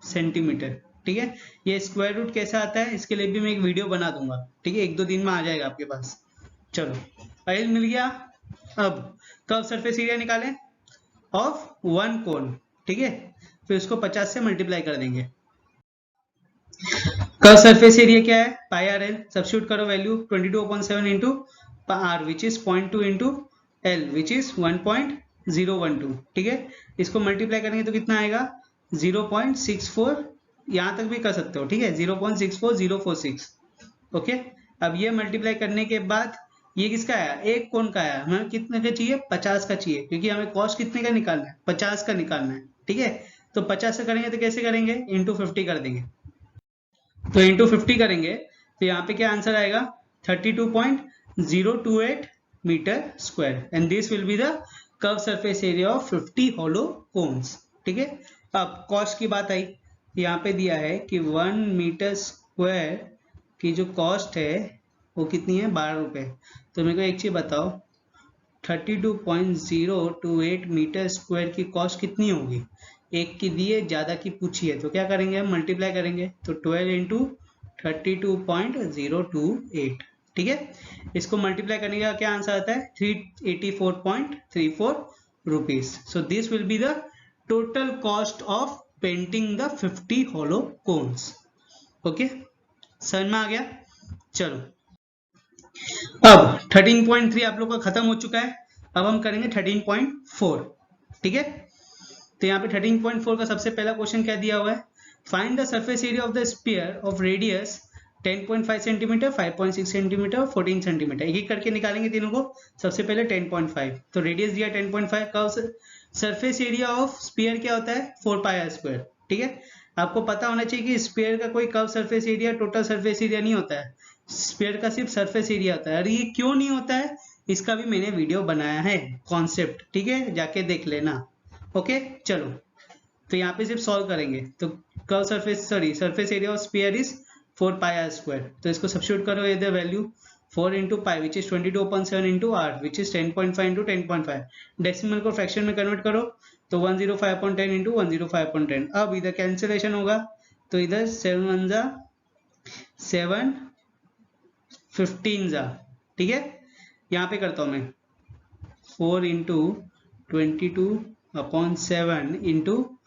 centimetre, ठीक है। ये स्क्वायर रूट कैसा आता है इसके लिए भी मैं एक वीडियो बना दूंगा, ठीक है, 1-2 दिन में आ जाएगा आपके पास। चलो, एल मिल गया। अब कर्व सरफेस एरिया निकालें ऑफ 1 कोन, ठीक है। फिर उसको 50 से मल्टीप्लाई कर देंगे। कर्व सरफेस एरिया क्या है, पाई आर एल, सब्स्टिट्यूट करो value, 22/7 into r which is 0.2 into l which is 1.012, ठीक है। इसको मल्टीप्लाई करेंगे तो कितना आएगा 0.64, यहाँ तक भी कर सकते हो, ठीक है, 0.64046, ओके। अब ये मल्टीप्लाई करने के बाद ये किसका आया, एक कोन का आया। हमें कितने का चाहिए 50 का चाहिए, क्योंकि हमें कॉस्ट कितने का निकालना है 50 का निकालना है, ठीक है। तो 50 से करेंगे तो कैसे करेंगे, इंटू 50 कर देंगे। तो इंटू 50 करेंगे तो यहाँ पे क्या आंसर आएगा 32.028 metre square, and this will be the curve surface area of 50 hollow cones, ठीक है। अब कॉस्ट की बात आई, यहाँ पे दिया है कि 1 मीटर स्क्वायर की जो कॉस्ट है वो कितनी है 12 रुपए। तो मेरे को एक चीज बताओ, 32.028 मीटर स्क्वायर की कॉस्ट कितनी होगी? एक की दिए ज्यादा की पूछी है, तो क्या करेंगे हम मल्टीप्लाई करेंगे, तो 12 इंटू 32.028, ठीक है। इसको मल्टीप्लाई करने का क्या आंसर आता है 384.34 rupees. So this will be the total cost of painting the 50 hollow cones, okay, समझ में आ गया। चलो, अब 13.3 आप लोग का खत्म हो चुका है, अब हम करेंगे 13.4, ठीक है। तो यहाँ पे 13.4 का सबसे पहला क्वेश्चन क्या दिया हुआ है, find the surface area of the sphere of radius 10.5 centimetre, 5.6 centimetre, 14 centimetre. एक एक करके निकालेंगे तीनों को। सबसे पहले 10.5, तो रेडियस दिया 10.5 का, सरफेस एरिया ऑफ स्फीयर क्या होता है 4πr², ठीक है। आपको पता होना चाहिए कि स्फीयर का कोई curve surface area total surface area नहीं होता है, स्फीयर का सिर्फ सरफेस एरिया होता है। और ये क्यों नहीं होता है इसका भी मैंने वीडियो बनाया है, कॉन्सेप्ट, ठीक है, जाके देख लेना, ओके। चलो, तो यहाँ पे सिर्फ सॉल्व करेंगे, तो curve surface surface area of sphere is 4πr², तो इसको सब्स्टिट्यूट करो इधर value 4 into pi which is 22/7 into r which is 10.5 into 10.5, decimal को फ्रैक्शन में कन्वर्ट करो तो 105/10 इंटू 105/10। अब इधर कैंसिलेशन होगा, तो इधर 7 1 जा 7, 15 जा, ठीक है। यहाँ पे करता हूँ मैं 4 इंटू 22/7 इंटू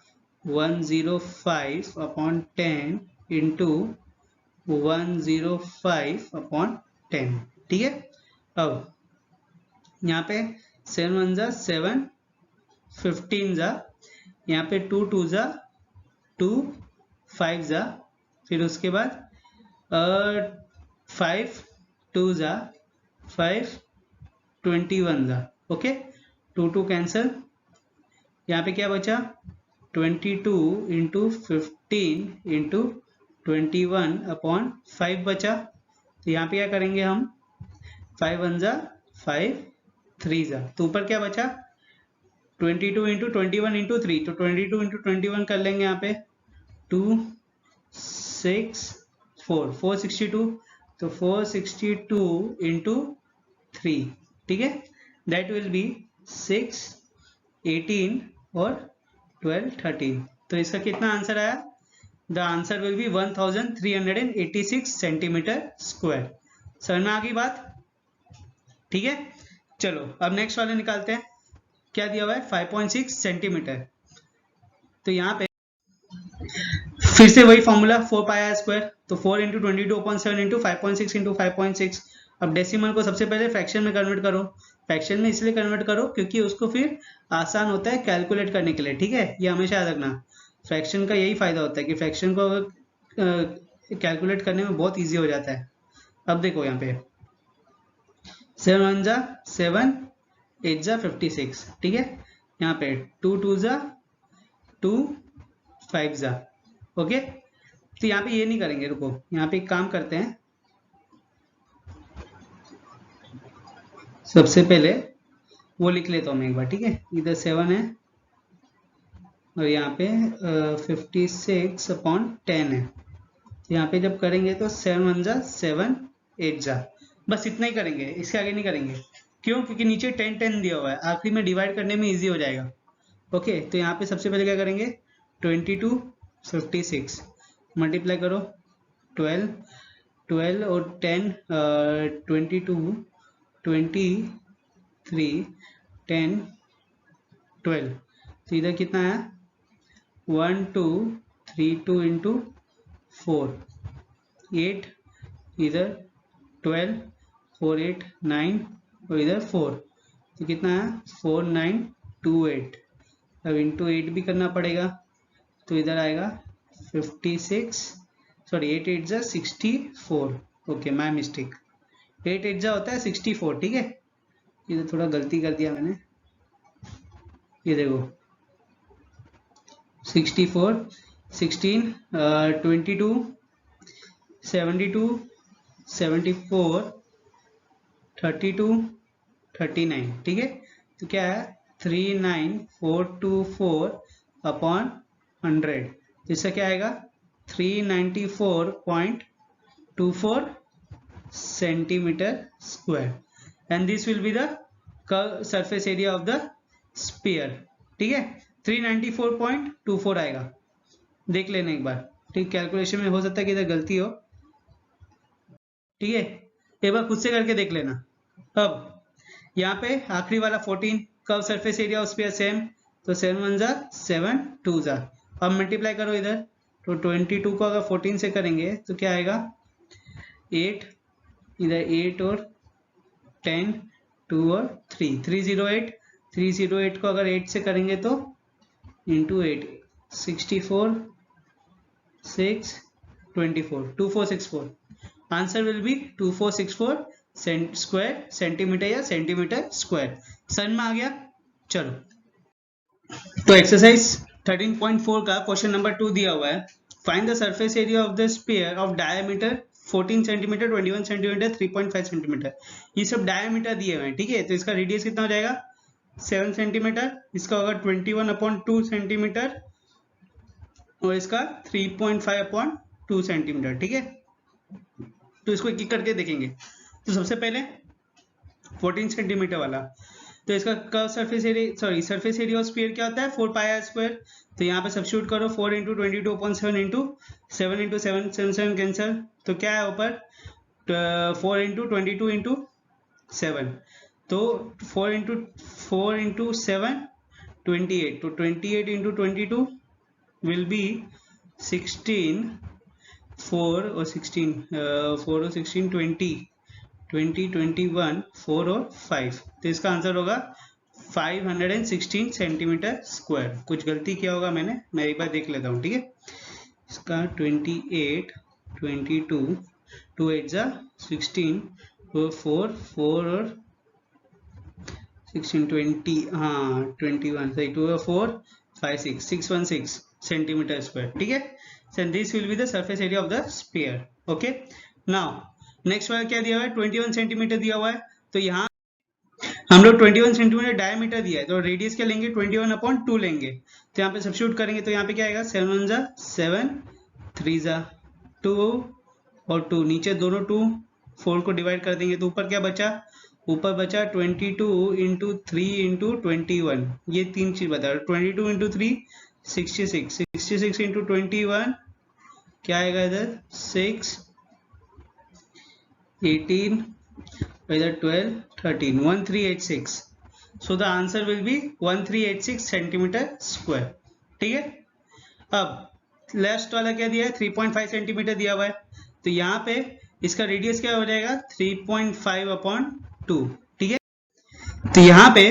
105/10 इंटू 105/10, ठीक है। अब यहाँ पे 7 1 जा 7, 15 जा, यहाँ पे 2 2 जा 2, 5 जा, फिर उसके बाद 5 2 जा 5, 21 जा, ओके। 2 2 कैंसिल, यहाँ पे क्या बचा 22 इंटू 15 इंटू 21/5 बचा। तो यहाँ पे क्या करेंगे हम 5 1 जा 5, 3 जा, तो ऊपर क्या बचा 22 इंटू 21 इंटू 3, तो 22 इंटू 21 कर लेंगे यहाँ पे 2 6 4 462, तो 462 इंटू 3, ठीक है, दैट विल बी 6 18 और 12 13। तो इसका कितना आंसर आया, the answer will B 1386 centimetre square. समझ में आ गई बात, ठीक है। चलो अब नेक्स्ट वाले निकालते हैं, क्या दिया हुआ है 5.6 सेंटीमीटर। तो यहाँ पे फिर से वही फॉर्मूला 4 पाई आर स्क्वायर, तो 4 इंटू 22/7 इंटू 5.6 इंटू 5.6। अब डेसिमल को सबसे पहले फ्रैक्शन में कन्वर्ट करो। फ्रैक्शन में इसलिए कन्वर्ट करो क्योंकि उसको फिर आसान होता है कैलकुलेट करने के लिए, ठीक है, ये हमेशा याद रखना। फ्रैक्शन का यही फायदा होता है कि फ्रैक्शन को कैलकुलेट करने में बहुत ईजी हो जाता है। अब देखो यहाँ पे 7 1 जा 7, 8 जा 56, ठीक है। यहाँ पे 2 2 जा 2, 5 जा, ओके। तो यहाँ पे ये नहीं करेंगे, रुको, यहाँ पे एक काम करते हैं, सबसे पहले वो लिख लेता हूँ मैं एक बार, ठीक है। इधर 7 है और यहाँ पे 56/10 है। तो यहाँ पे जब करेंगे तो 7 1 जा 7, 8 जा, बस इतना ही करेंगे, इसके आगे नहीं करेंगे। क्यों, क्योंकि नीचे 10 10 दिया हुआ है, आखिरी में डिवाइड करने में इजी हो जाएगा, ओके। तो यहाँ पे सबसे पहले क्या करेंगे 22 56 मल्टीप्लाई करो 12 12 और 10 22 23 10 12, तो इधर कितना है 1 2 3 2 इंटू 4 8, इधर 12 4 8 9 और इधर 4, तो कितना है 4 9 2 8। अब इंटू 8 भी करना पड़ेगा, तो इधर आएगा 56, सॉरी 8 8 जा 64, ओके माय मिस्टेक, 8 8 जा होता है 64, ठीक है। इधर थोड़ा गलती कर दिया मैंने, ये देखो 64 16 22 72 74 32 39, ठीक है। तो क्या है 39424/100, तो इसका क्या आएगा 394.24 centimetre square, and this will be the surface area of the sphere, ठीक है। 394.24 आएगा, देख लेना एक बार, ठीक। कैलकुलेशन में हो सकता है कि इधर गलती हो, ठीक है, एक बार खुद से करके देख लेना। अब यहाँ पे आखिरी वाला 14 curve surface area of sphere same, तो 7 1 जा 7 2 जा, अब मल्टीप्लाई करो इधर, तो 22 को अगर 14 से करेंगे तो क्या आएगा 8, इधर 8 और 10 2 और 3 308, 308 को अगर 8 से करेंगे तो into 8 64 6 24 2464, answer will B 2464 square centimetre या सेंटीमीटर स्क्वायर। समझ में आ गया। चलो तो एक्सरसाइज 13.4 का क्वेश्चन नंबर 2 दिया हुआ है, find the surface area of the sphere of diameter 14 centimetre 21 centimetre 3.5 centimetre, ये सब डायमीटर दिए हुए हैं, ठीक है। तो इसका रेडियस कितना हो जाएगा 7 सेंटीमीटर, इसका होगा 21/2 सेंटीमीटर और इसका 3.5/2 सेंटीमीटर, ठीक है। तो इसको एक एक करके देखेंगे। तो सबसे पहले 14 सेंटीमीटर वाला, तो इसका curve surface area, sorry surface area of sphere क्या होता है 4 पाई आर स्क्वायर, तो यहाँ पे सब्स्टिट्यूट करो 4 इंटू 22/7 इंटू 7 इंटू 7 7 7 कैंसिल, तो क्या है ऊपर 4 इंटू 22 इंटू 7, तो 4 इंटू 7 28, तो 28 इंटू 22 विल बी 16, 4 और 16, 4 और 16 20, 21, 4 और 5, तो इसका आंसर होगा 516 सेंटीमीटर स्क्वायर। कुछ गलती किया होगा मैंने, मैं एक बार देख लेता हूँ, ठीक है। इसका 28, 22, 2 8 जा 16, 4 और 16 20, हाँ 21 सही, 2 और 4 5 6 616 सेंटीमीटर स्क्वायर, ठीक है। सो this will be the surface area of the sphere. Okay, now next वाला क्या दिया हुआ है, 21 सेंटीमीटर दिया हुआ है। तो यहाँ हम लोग 21 सेंटीमीटर डायमीटर दिया है, तो रेडियस क्या लेंगे, 21/2 लेंगे। तो यहाँ पे सब्स्टिट्यूट करेंगे, तो यहाँ पे क्या आएगा, 7 1 जा 7, 3 जा 2 और 2, नीचे दोनों 2, 4 को डिवाइड कर देंगे, तो ऊपर क्या बचा, ऊपर बचा 22 इंटू 3 इंटू 21, ये तीन चीज बता रहा है। 22 इंटू 3 66, 66 इंटू 21 क्या आएगा इधर, 6 18, इधर 12 13, 1386, so the answer will be 1386 centimetre square, ठीक है। अब लास्ट वाला क्या दिया है, 3.5 सेंटीमीटर दिया हुआ है, तो यहाँ पे इसका रेडियस क्या हो जाएगा, 3.5/2, ठीक है। तो यहाँ पे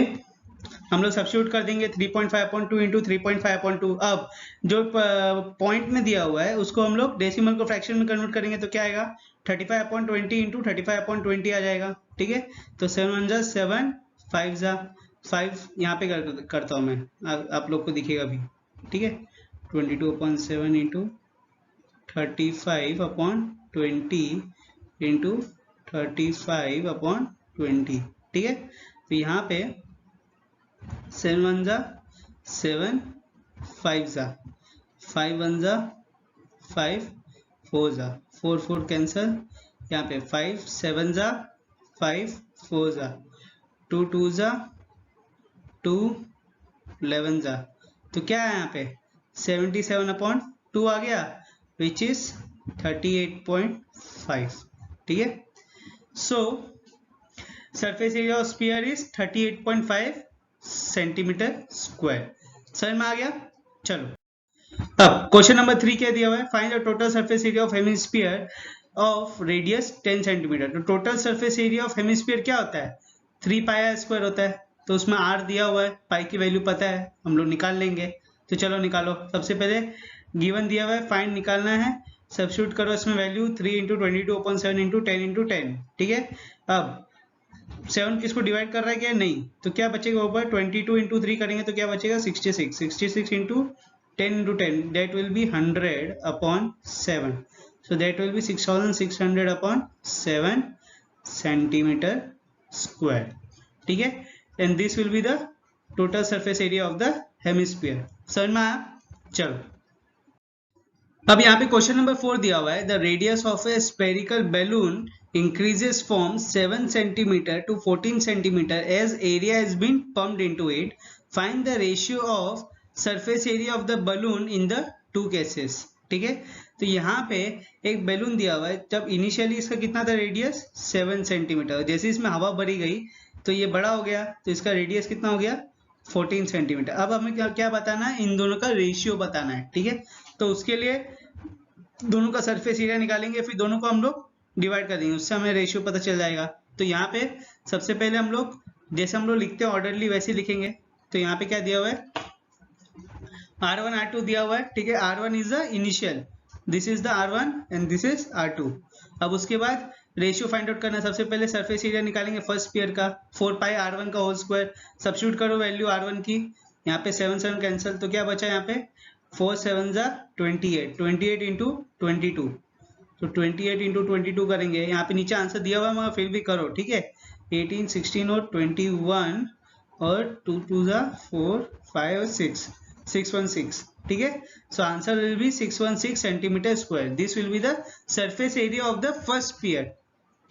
हम लोग सब्स्टिट्यूट कर देंगे 3.5/2 इंटू 3.5/2। अब जो पॉइंट में दिया हुआ है उसको हम लोग डेसिमल को फ्रैक्शन में कन्वर्ट करेंगे, तो क्या आएगा, 35/20 इंटू 35/20 आ जाएगा, ठीक है। तो 7 1 जा 7, 5 जा 5, यहाँ पे करता हूँ मैं, आप लोग को दिखेगा भी, ठीक है। 22/7 इंटू 35/20 इंटू 35/20, ठीक है। तो यहाँ पे 7 1 जा 7, 5 जा 5 1 जा 5, 4 जा 4 4 कैंसल, यहाँ पे 5 7 जा 5, 4 जा 2 2 जा 2, 11 जा, तो क्या है यहाँ पे 77/2 आ गया, विच इज 38.5, ठीक है। सो surface area of sphere is 38.5 centimetre square. समझ में आ गया। चलो अब क्वेश्चन नंबर 3 क्या दिया हुआ है, find the total surface area of hemisphere of radius 10 centimetre. तो total surface area of hemisphere क्या होता है, 3 पाई स्क्वायर होता है, तो उसमें r दिया हुआ है, पाई की वैल्यू पता है, हम लोग निकाल लेंगे। तो चलो निकालो, सबसे पहले गिवन दिया हुआ है, फाइंड निकालना है, सब्स्टिट्यूट करो इसमें वैल्यू 3 इंटू 22/7 इंटू 10 इंटू 10, ठीक है। अब 7 किसको डिवाइड कर रहा है क्या, नहीं, तो क्या बचेगा ऊपर, 22 इंटू 3 करेंगे तो क्या बचेगा, 66, 66 into 10 into 10, that will be 100/7, so that will be 6600/7 centimetre square, ठीक है। and this will be the total surface area of the hemisphere। समझ में आया। चलो अब यहाँ पे क्वेश्चन नंबर 4 दिया हुआ है, the radius of a spherical balloon increases from 7 centimeter to 14 centimeter as area has been pumped into it, find the ratio of surface area of the balloon in the 2 cases, ठीक है। तो यहाँ पे एक balloon दिया हुआ है, जब इनिशियली इसका कितना था रेडियस 7 सेंटीमीटर, जैसे इसमें हवा भरी गई तो ये बड़ा हो गया, तो इसका रेडियस कितना हो गया 14 सेंटीमीटर। अब हमें क्या बताना है, इन दोनों का रेशियो बताना है, ठीक है। तो उसके लिए दोनों का सरफेस एरिया निकालेंगे, फिर दोनों को हम लोग डिवाइड कर देंगे, उससे हमें रेशियो पता चल जाएगा। तो यहाँ पे सबसे पहले हम लोग जैसे हम लोग लिखते हैं ऑर्डरली वैसे लिखेंगे। तो यहाँ पे क्या दिया हुआ है, R1 R2 दिया हुआ है, ठीक है। R1 is the initial, this is the R1 and this is R2। अब उसके बाद रेशियो फाइंड आउट करना, सबसे पहले सरफेस एरिया निकालेंगे फर्स्ट स्फीयर का, 4 पाई R1 का होल स्क्वायर, सब्स्टिट्यूट करो वैल्यू R1 की, यहाँ पे 7 7 कैंसिल, तो क्या बचा यहाँ पे 4 7 जा 28, 28 इंटू 22, तो 28 इंटू 22 करेंगे, यहाँ पे नीचे आंसर दिया हुआ है मगर फिर भी करो, ठीक है। 18 16 और 21 और 2 2 जा 4 5 और 6 616, ठीक है। So answer will B 616 centimetre square. This will be the surface area of the first sphere,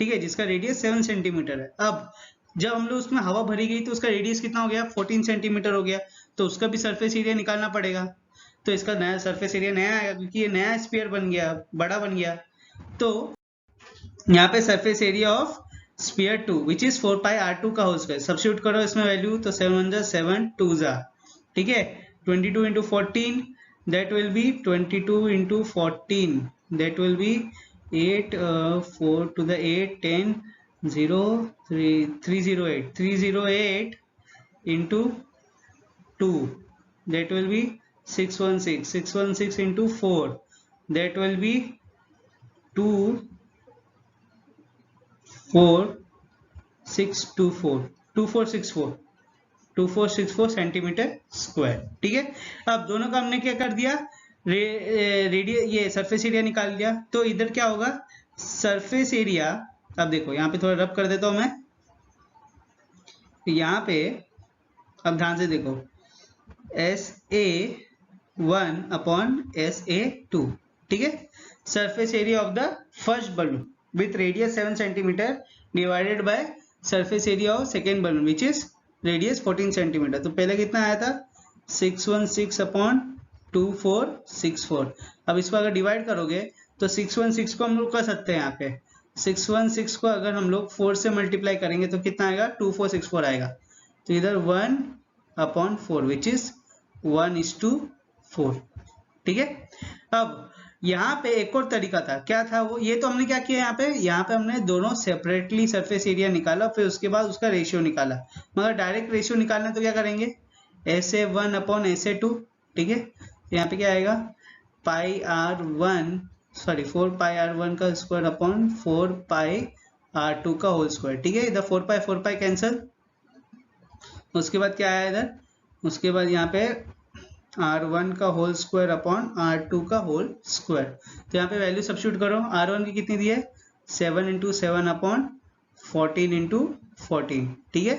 ठीक है, जिसका रेडियस 7 सेंटीमीटर है। अब जब हम लोग उसमें हवा भरी गई तो उसका रेडियस कितना हो गया 14 सेंटीमीटर हो गया, तो उसका भी सरफेस एरिया निकालना पड़ेगा। तो इसका नया सरफेस एरिया नया आएगा क्योंकि ये नया स्फीयर बन गया, बड़ा बन गया। तो यहाँ पे surface area of sphere 2 which is 4 pi r2 का होल स्क्वायर, सब्स्टिट्यूट करो इसमें वैल्यू, तो 7 1 जा 7 2 जा, ठीक है, 22 into 14 that will be 22 into 14 that will be 8 4 to the 8 10 0 3 308 into 2 that will be 616 into 4 that will be 2 4 6 2 4 2464 2464 centimetre square, ठीक है। अब दोनों का हमने क्या कर दिया, रेडियस ये सरफेस एरिया निकाल दिया, तो इधर क्या होगा सरफेस एरिया, अब देखो यहाँ पे थोड़ा रब कर देता हूं मैं, यहाँ पे अब ध्यान से देखो SA1 अपॉन SA2, ठीक है, surface area of the first balloon with radius 7 centimetre divided by surface area of second balloon which is radius 14 centimetre. तो पहले कितना आया था 616 अपॉन 2464। अब इसको अगर डिवाइड करोगे तो 616 को हम लोग कर सकते हैं, यहाँ पे 616 को अगर हम लोग 4 से मल्टीप्लाई करेंगे तो कितना आएगा 2464 आएगा, तो इधर 1 अपॉन 4 विच इज 1:4, ठीक है। अब यहाँ पे एक और तरीका था, क्या था वो, ये तो हमने क्या किया यहाँ पे हमने दोनों सेपरेटली सरफेस एरिया निकाला, फिर उसके बाद उसका रेशियो निकाला, मगर डायरेक्ट रेशियो निकालना है तो क्या करेंगे SA1 अपॉन SA2, ठीक है, यहाँ पे क्या आएगा फोर पाई आर वन का स्क्वायर अपॉन 4 पाई R2 का होल स्क्वायर, ठीक है, इधर 4 पाई कैंसल, उसके बाद क्या आया इधर, उसके बाद यहाँ पे R1 का होल स्क्वायर अपॉन R2 का होल स्क्वायर, तो यहाँ पे वैल्यू सब्स्टिट्यूट करो, R1 की कितनी दी है 7 into 7 अपॉन 14 into 14, ठीक है,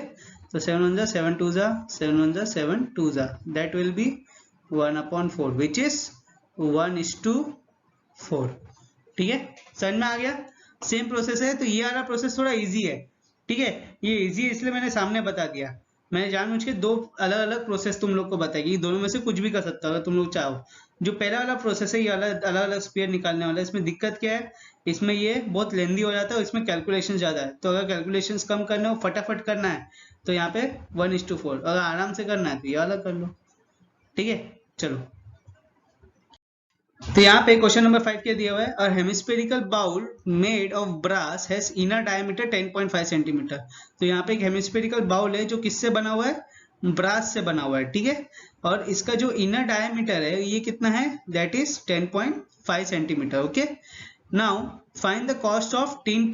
तो 7 1 जा 7 2 जा 7 1 जा 7 2 जा, that will B 1/4 which is 1:4, ठीक है, समझ में आ गया। सेम प्रोसेस है, तो ये वाला प्रोसेस थोड़ा इजी है, ठीक है, ये इजी इसलिए मैंने सामने बता दिया, मैंने जानबूझ के दो अलग अलग प्रोसेस तुम लोग को बताएगी, दोनों में से कुछ भी कर सकता हो अगर तुम लोग चाहो। जो पहला वाला प्रोसेस है ये अलग अलग स्फीयर निकालने वाला है, इसमें दिक्कत क्या है, इसमें ये बहुत लेंदी हो जाता है, इसमें कैलकुलेशन ज्यादा है, तो अगर कैलकुलेशन कम करना हो फटाफट करना है तो यहाँ पे 1:4, अगर आराम से करना है तो ये वाला कर लो, ठीक है। चलो, तो यहाँ पे क्वेश्चन नंबर 5 क्या दिया हुआ है, a hemispherical bowl made of brass has inner diameter 10.5 centimetre. तो यहाँ पे एक हेमिस्फेरिकल बाउल है जो किससे बना हुआ है, ब्रास से बना हुआ है, ठीक है, और इसका जो इनर डायमीटर है ये कितना है, that is 10.5 centimetre, okay. Now find the cost of tin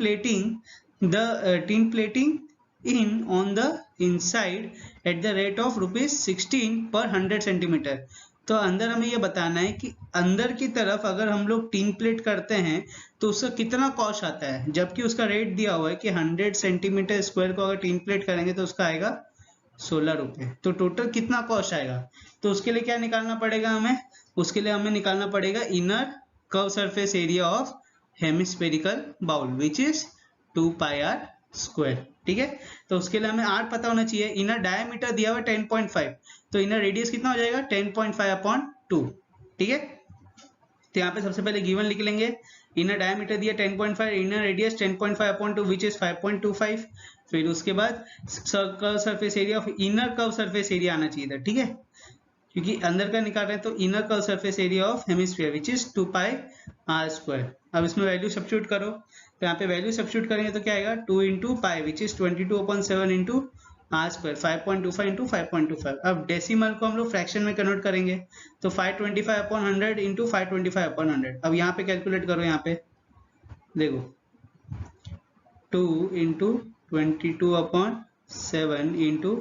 plating in on the inside eight the rate of ₹16 पर 100 सेंटीमीटर। तो अंदर हमें ये बताना है कि अंदर की तरफ अगर हम लोग टीन प्लेट करते हैं तो उसका कितना कॉस्ट आता है, जबकि उसका रेट दिया हुआ है कि 100 सेंटीमीटर स्क्वायर को अगर टीन प्लेट करेंगे तो उसका आएगा 16 रुपये। तो टोटल कितना कॉस्ट आएगा, तो उसके लिए क्या निकालना पड़ेगा हमें, उसके लिए हमें निकालना पड़ेगा inner curve surface area of hemispherical bowl which is 2 pi r square, ठीक है। तो उसके लिए हमें r पता होना चाहिए, इनर डायमीटर दिया हुआ 10.5, तो इनर रेडियस कितना हो जाएगा 10.5 अपॉन 2, ठीक है। तो यहाँ पे सबसे पहले गिवन लिख लेंगे, इनर डायमीटर दिया 10.5, inner radius 10.5 upon 2 which is 5.25, फिर उसके बाद curve surface area of inner curve surface area आना चाहिए था, ठीक है, क्योंकि अंदर का निकाल रहे हैं, तो inner curve surface area of hemisphere which is 2 pi r square. अब इसमें वैल्यू सब्स्टिट्यूट करो, तो यहाँ पे वैल्यू सब्स्टिट्यूट करेंगे तो क्या आएगा 2 into pi which is 22/7 into r square, 5.25 into 5.25। अब डेसिमल को हम लोग फ्रैक्शन में कन्वर्ट करेंगे, तो 525/100 into 525/100। अब यहाँ पे कैलकुलेट करो, यहाँ पे देखो 2 into 22/7 into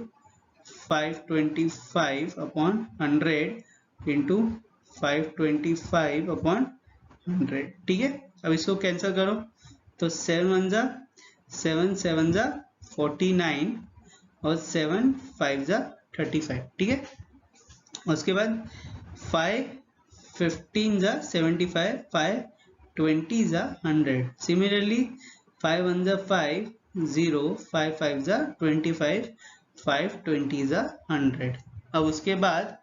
525/100 into 525/100, ठीक है। अब इसको कैंसिल करो, तो 7 1 जा 7 7 जा 49 और 7 5 जा 35, ठीक है। उसके बाद 5 15 जा 75, 5 20 जा 100, सिमिलरली 5 1 जा 5 0, 5 5 जा 25, 5 20 जा 100। अब उसके बाद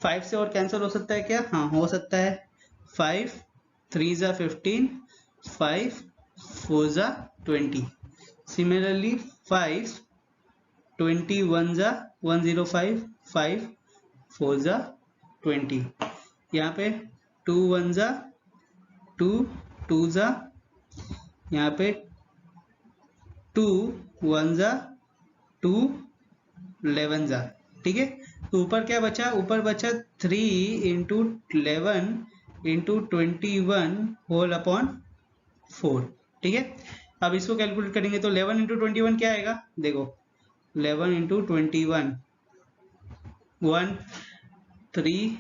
5 से और कैंसिल हो सकता है क्या, हाँ हो सकता है, 5 3 जा 15, 5 4 जा 20, सिमिलरली 5 20 1 जा 105, 5 4 जा 20, यहाँ पे 2 1 जा 2, 2 जा यहाँ पे 2 1 जा 2 11 जा, ठीक है। तो ऊपर क्या बचा, ऊपर बचा 3 इंटू 11 इंटू 21 होल अपॉन 4, ठीक है। अब इसको कैलकुलेट करेंगे तो 11 इंटू 21 क्या आएगा, देखो 11 into 21 1 3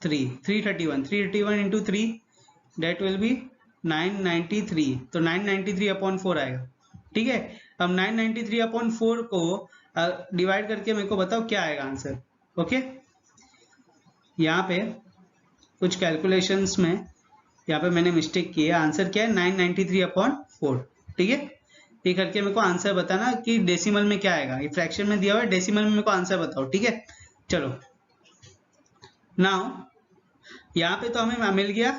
3 331, 331 into 3 that will be 993, तो 993 अपॉन 4 आएगा, ठीक है। अब 993 अपॉन 4 को डिवाइड करके मेरे को बताओ क्या आएगा आंसर। ओके, यहाँ पे कुछ कैलकुलेशंस में यहाँ पे मैंने मिस्टेक की है, आंसर क्या है 993 अपॉन 4, ठीक है। ये करके मेरे को आंसर बताना कि डेसिमल में क्या आएगा, ये फ्रैक्शन में दिया हुआ है, डेसिमल में मेरे को आंसर बताओ, ठीक है। चलो नाउ यहाँ पे तो हमें मिल गया,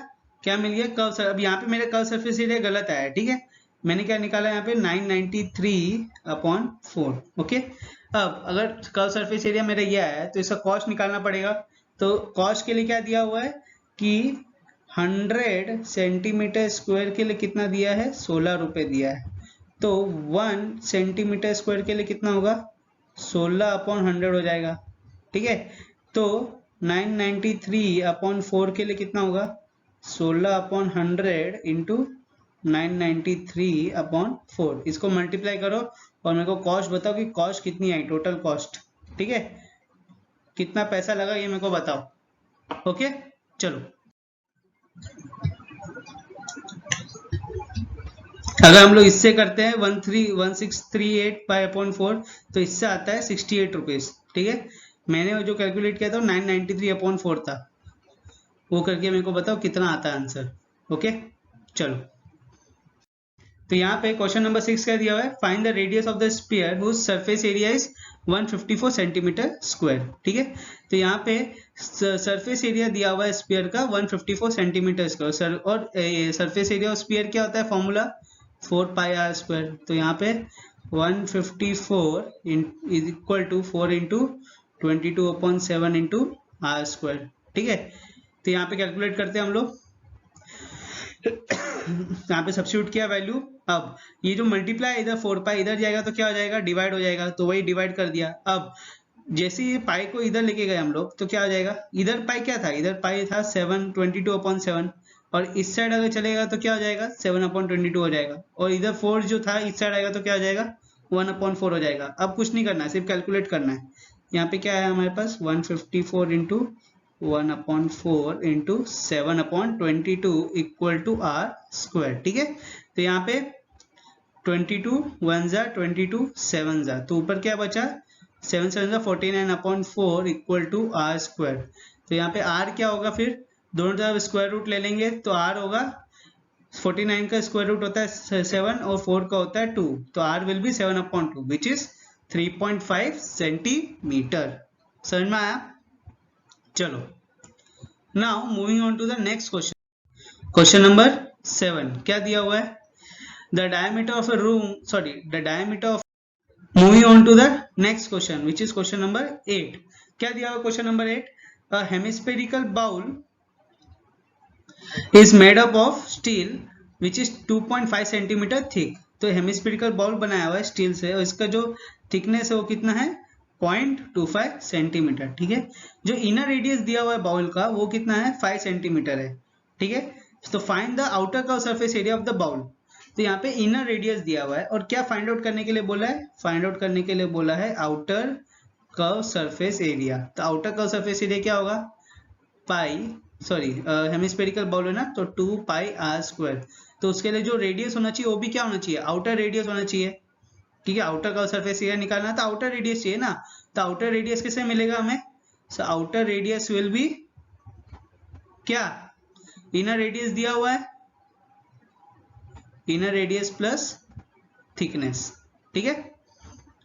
क्या मिल गया, कर्व। अब यहाँ पे मेरा कर्व सरफेस एरिया गलत आया है, ठीक है। मैंने क्या निकाला यहाँ पे 993 अपॉन 4, ओके। अब अगर कर्व सरफेस एरिया मेरा ये आया है तो इसका कॉस्ट निकालना पड़ेगा। तो कॉस्ट के लिए क्या दिया हुआ है कि 100 सेंटीमीटर स्क्वायर के लिए कितना दिया है, 16 रुपये दिया है। तो 1 सेंटीमीटर स्क्वायर के लिए कितना होगा, 16 अपॉन 100 हो जाएगा, ठीक है। तो 993 अपॉन 4 के लिए कितना होगा, 16 अपॉन 100 इंटू 993 अपॉन 4, इसको मल्टीप्लाई करो और मेरे को कॉस्ट बताओ कि कॉस्ट कितनी आई, टोटल कॉस्ट, ठीक है, कितना पैसा लगा ये मेरे को बताओ। ओके चलो, अगर हम लोग इससे करते हैं 1638 पाई अपॉन 4 तो इससे आता है 68 रुपीज, ठीक है। मैंने जो कैलकुलेट किया था 993 अपॉन 4 था, वो करके मेरे को बताओ कितना आता है आंसर। ओके चलो, तो यहाँ पे क्वेश्चन नंबर 6 क्या दिया हुआ है, find the radius of the sphere whose surface area is 154 centimetre square, ठीक है। तो यहाँ पे सरफेस एरिया दिया हुआ है स्फीयर का 154 सेंटीमीटर स्क्वायर, और सरफेस एरिया ऑफ स्फीयर क्या होता है, फॉर्मूला 4 पाई आर स्क्वायर। तो यहाँ पे 154 is equal to 4 into 22/7 into r square, ठीक है। तो यहाँ पे कैलकुलेट करते हैं हम लोग, यहाँ पे सब्स्टिट्यूट किया वैल्यू। अब ये जो मल्टीप्लाई इधर 4 पाई इधर जाएगा तो क्या हो जाएगा, डिवाइड हो जाएगा, तो वही डिवाइड कर दिया। अब जैसे ये पाई को इधर लेके गए हम लोग तो क्या हो जाएगा, इधर पाई क्या था, इधर पाई था 22/7, और इस साइड अगर चलेगा तो क्या हो जाएगा 7/22 हो जाएगा, और इधर 4 जो था इस साइड आएगा तो क्या हो जाएगा 1/4 हो जाएगा। अब कुछ नहीं करना है, सिर्फ कैलकुलेट करना है। यहाँ पे क्या है हमारे पास 154 into 1/4 into 7/22 equal to r square, ठीक है। तो यहाँ पे 22 1 जा 22 7 जा, तो ऊपर क्या बचा 7 7 जा 49/4 इक्वल टू आर स्क्वायर। तो यहाँ पे आर क्या होगा, फिर दोनों तरफ स्क्वायर रूट ले लेंगे तो आर होगा 49 का स्क्वायर रूट होता है 7 और 4 का होता है 2, तो r will be 7/2 which is 3.5 centimetre. समझ में आया। चलो now moving on to the next question, question number 7 क्या दिया हुआ है, the diameter of a room, sorry the diameter of, moving on to the next question which is question number 8। क्या दिया हुआ question number 8, a hemispherical bowl is made up of steel which is 2.5 centimetre thick. तो hemispherical bowl बनाया हुआ है steel से, और इसका जो थिकनेस है वो कितना है 0.25 सेंटीमीटर, ठीक है। जो इनर रेडियस दिया हुआ है बाउल का वो कितना है 5 सेंटीमीटर है, ठीक है। तो find the outer curve surface area of the bowl. तो यहाँ पे इनर रेडियस दिया हुआ है, और क्या फाइंड आउट करने के लिए बोला है, फाइंड आउट करने के लिए बोला है आउटर कर्व सरफेस एरिया। तो आउटर कर्व सरफेस एरिया क्या होगा, पाई, सॉरी हेमिस्फेरिकल बाउल है ना, तो 2 पाई आर स्क्वायर। तो उसके लिए जो रेडियस होना चाहिए वो भी क्या होना चाहिए, आउटर रेडियस होना चाहिए, ठीक है। आउटर कर्व सरफेस एरिया निकालना तो आउटर रेडियस चाहिए ना, तो आउटर रेडियस किससे मिलेगा हमें, so outer radius will be क्या, इनर रेडियस दिया हुआ है, इनर रेडियस प्लस थिकनेस, ठीक है।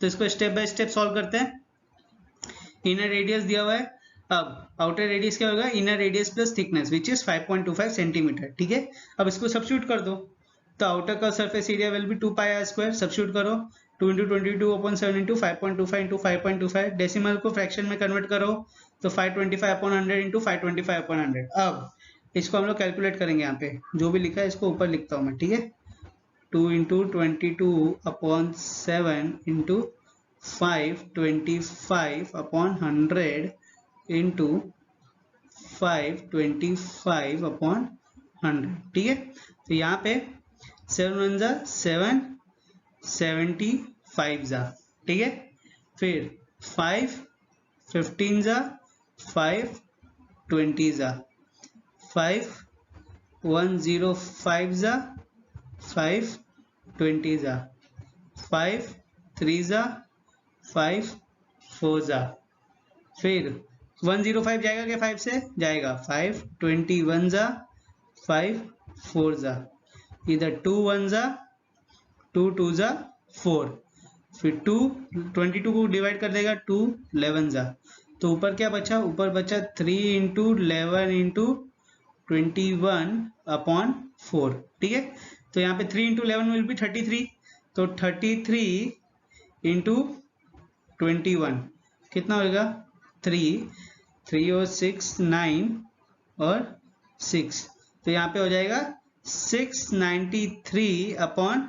तो इसको स्टेप बाय स्टेप सॉल्व करते हैं। इनर रेडियस दिया हुआ है, अब आउटर रेडियस क्या होगा, inner radius plus thickness which is 5.25 centimetre, ठीक है। अब इसको सब्स्टिट्यूट कर दो, तो आउटर का surface area will be 2 pi are square, substitute करो 2 into 22 upon 7 into 5.25 into 5.25, decimal को फ्रैक्शन में कन्वर्ट करो तो 525 अपॉन 100 इंटू 525 अपॉन 100। अब इसको हम लोग कैलकुलेट करेंगे, यहाँ पे जो भी लिखा है इसको ऊपर लिखता हूँ मैं, ठीक है। 2 into 22 upon 7 into 525 upon 100 into 525 upon 100, ठीक है। तो यहाँ पे 7 1 जा 7, 75 जा, ठीक है। फिर 5 15 जा 5 20 जा, 5 105 जा 5 20 जा, 5 3 जा 5 4 जा, फिर 105 जाएगा क्या 5 से, जाएगा, 5 21 जा 5 4 जा, इधर 2 1 जा 2 2 जा 4, फिर 2 22 को डिवाइड कर देगा 2 11 जा, तो ऊपर क्या बचा, ऊपर बचा 3 इंटू 11 इंटू 21 अपॉन 4, ठीक है। तो यहाँ पे 3 इंटू 11 विल बी 33, तो 33 इंटू 21 कितना होगा 3 और 6 9 और 6, तो यहाँ पे हो जाएगा 693 अपॉन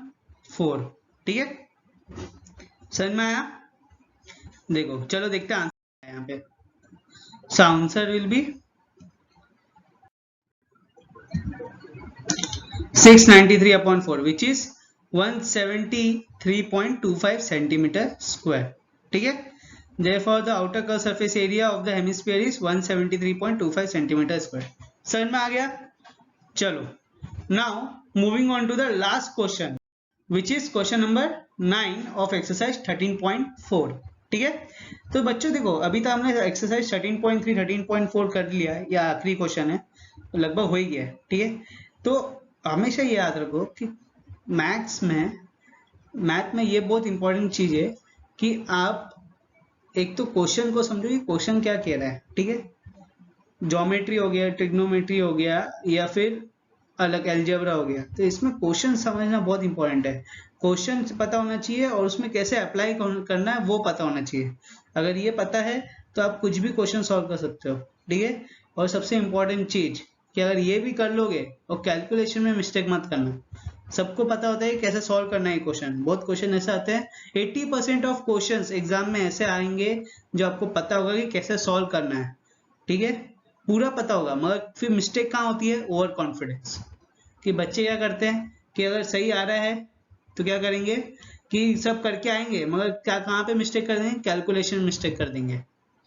4, ठीक है। समझ में आया? देखो चलो देखते हैं आंसर यहाँ पे। So answer will B 693 upon 4 which is 173.25 centimetre square, ठीक है। Therefore the outer curved surface area of the hemisphere is 173.25 centimetre square. समझ में आ गया? चलो now moving on to the last question which is question number 9 of exercise 13.4, ठीक है। तो बच्चों देखो अभी तो हमने एक्सरसाइज 13.3 13.4 कर लिया है, या आखिरी क्वेश्चन है, लगभग हो ही गया है, ठीक है। तो हमेशा ये याद रखो कि मैथ में ये बहुत इंपॉर्टेंट चीज है कि आप एक तो क्वेश्चन को समझो कि क्वेश्चन क्या कह रहा है, ठीक है। ज्योमेट्री हो गया, ट्रिग्नोमेट्री हो गया, या फिर अलग अलजेब्रा हो गया, तो इसमें क्वेश्चन समझना बहुत इंपॉर्टेंट है। क्वेश्चन पता होना चाहिए और उसमें कैसे अप्लाई करना है वो पता होना चाहिए। अगर ये पता है तो आप कुछ भी क्वेश्चन सॉल्व कर सकते हो, ठीक है। और सबसे इंपॉर्टेंट चीज कि अगर ये भी कर लोगे और कैलकुलेशन में मिस्टेक मत करना। सबको पता होता है कैसे सॉल्व करना है क्वेश्चन, बहुत क्वेश्चन ऐसे आते हैं, 80% ऑफ क्वेश्चंस एग्जाम में ऐसे आएंगे जो आपको पता होगा कि कैसे सॉल्व करना है, ठीक है, पूरा पता होगा, मगर फिर मिस्टेक कहाँ होती है, ओवर कॉन्फिडेंस। कि बच्चे क्या करते हैं कि अगर सही आ रहा है तो क्या करेंगे कि सब करके आएंगे, मगर क्या कहाँ पे मिस्टेक कर देंगे, कैलकुलेशन मिस्टेक कर देंगे,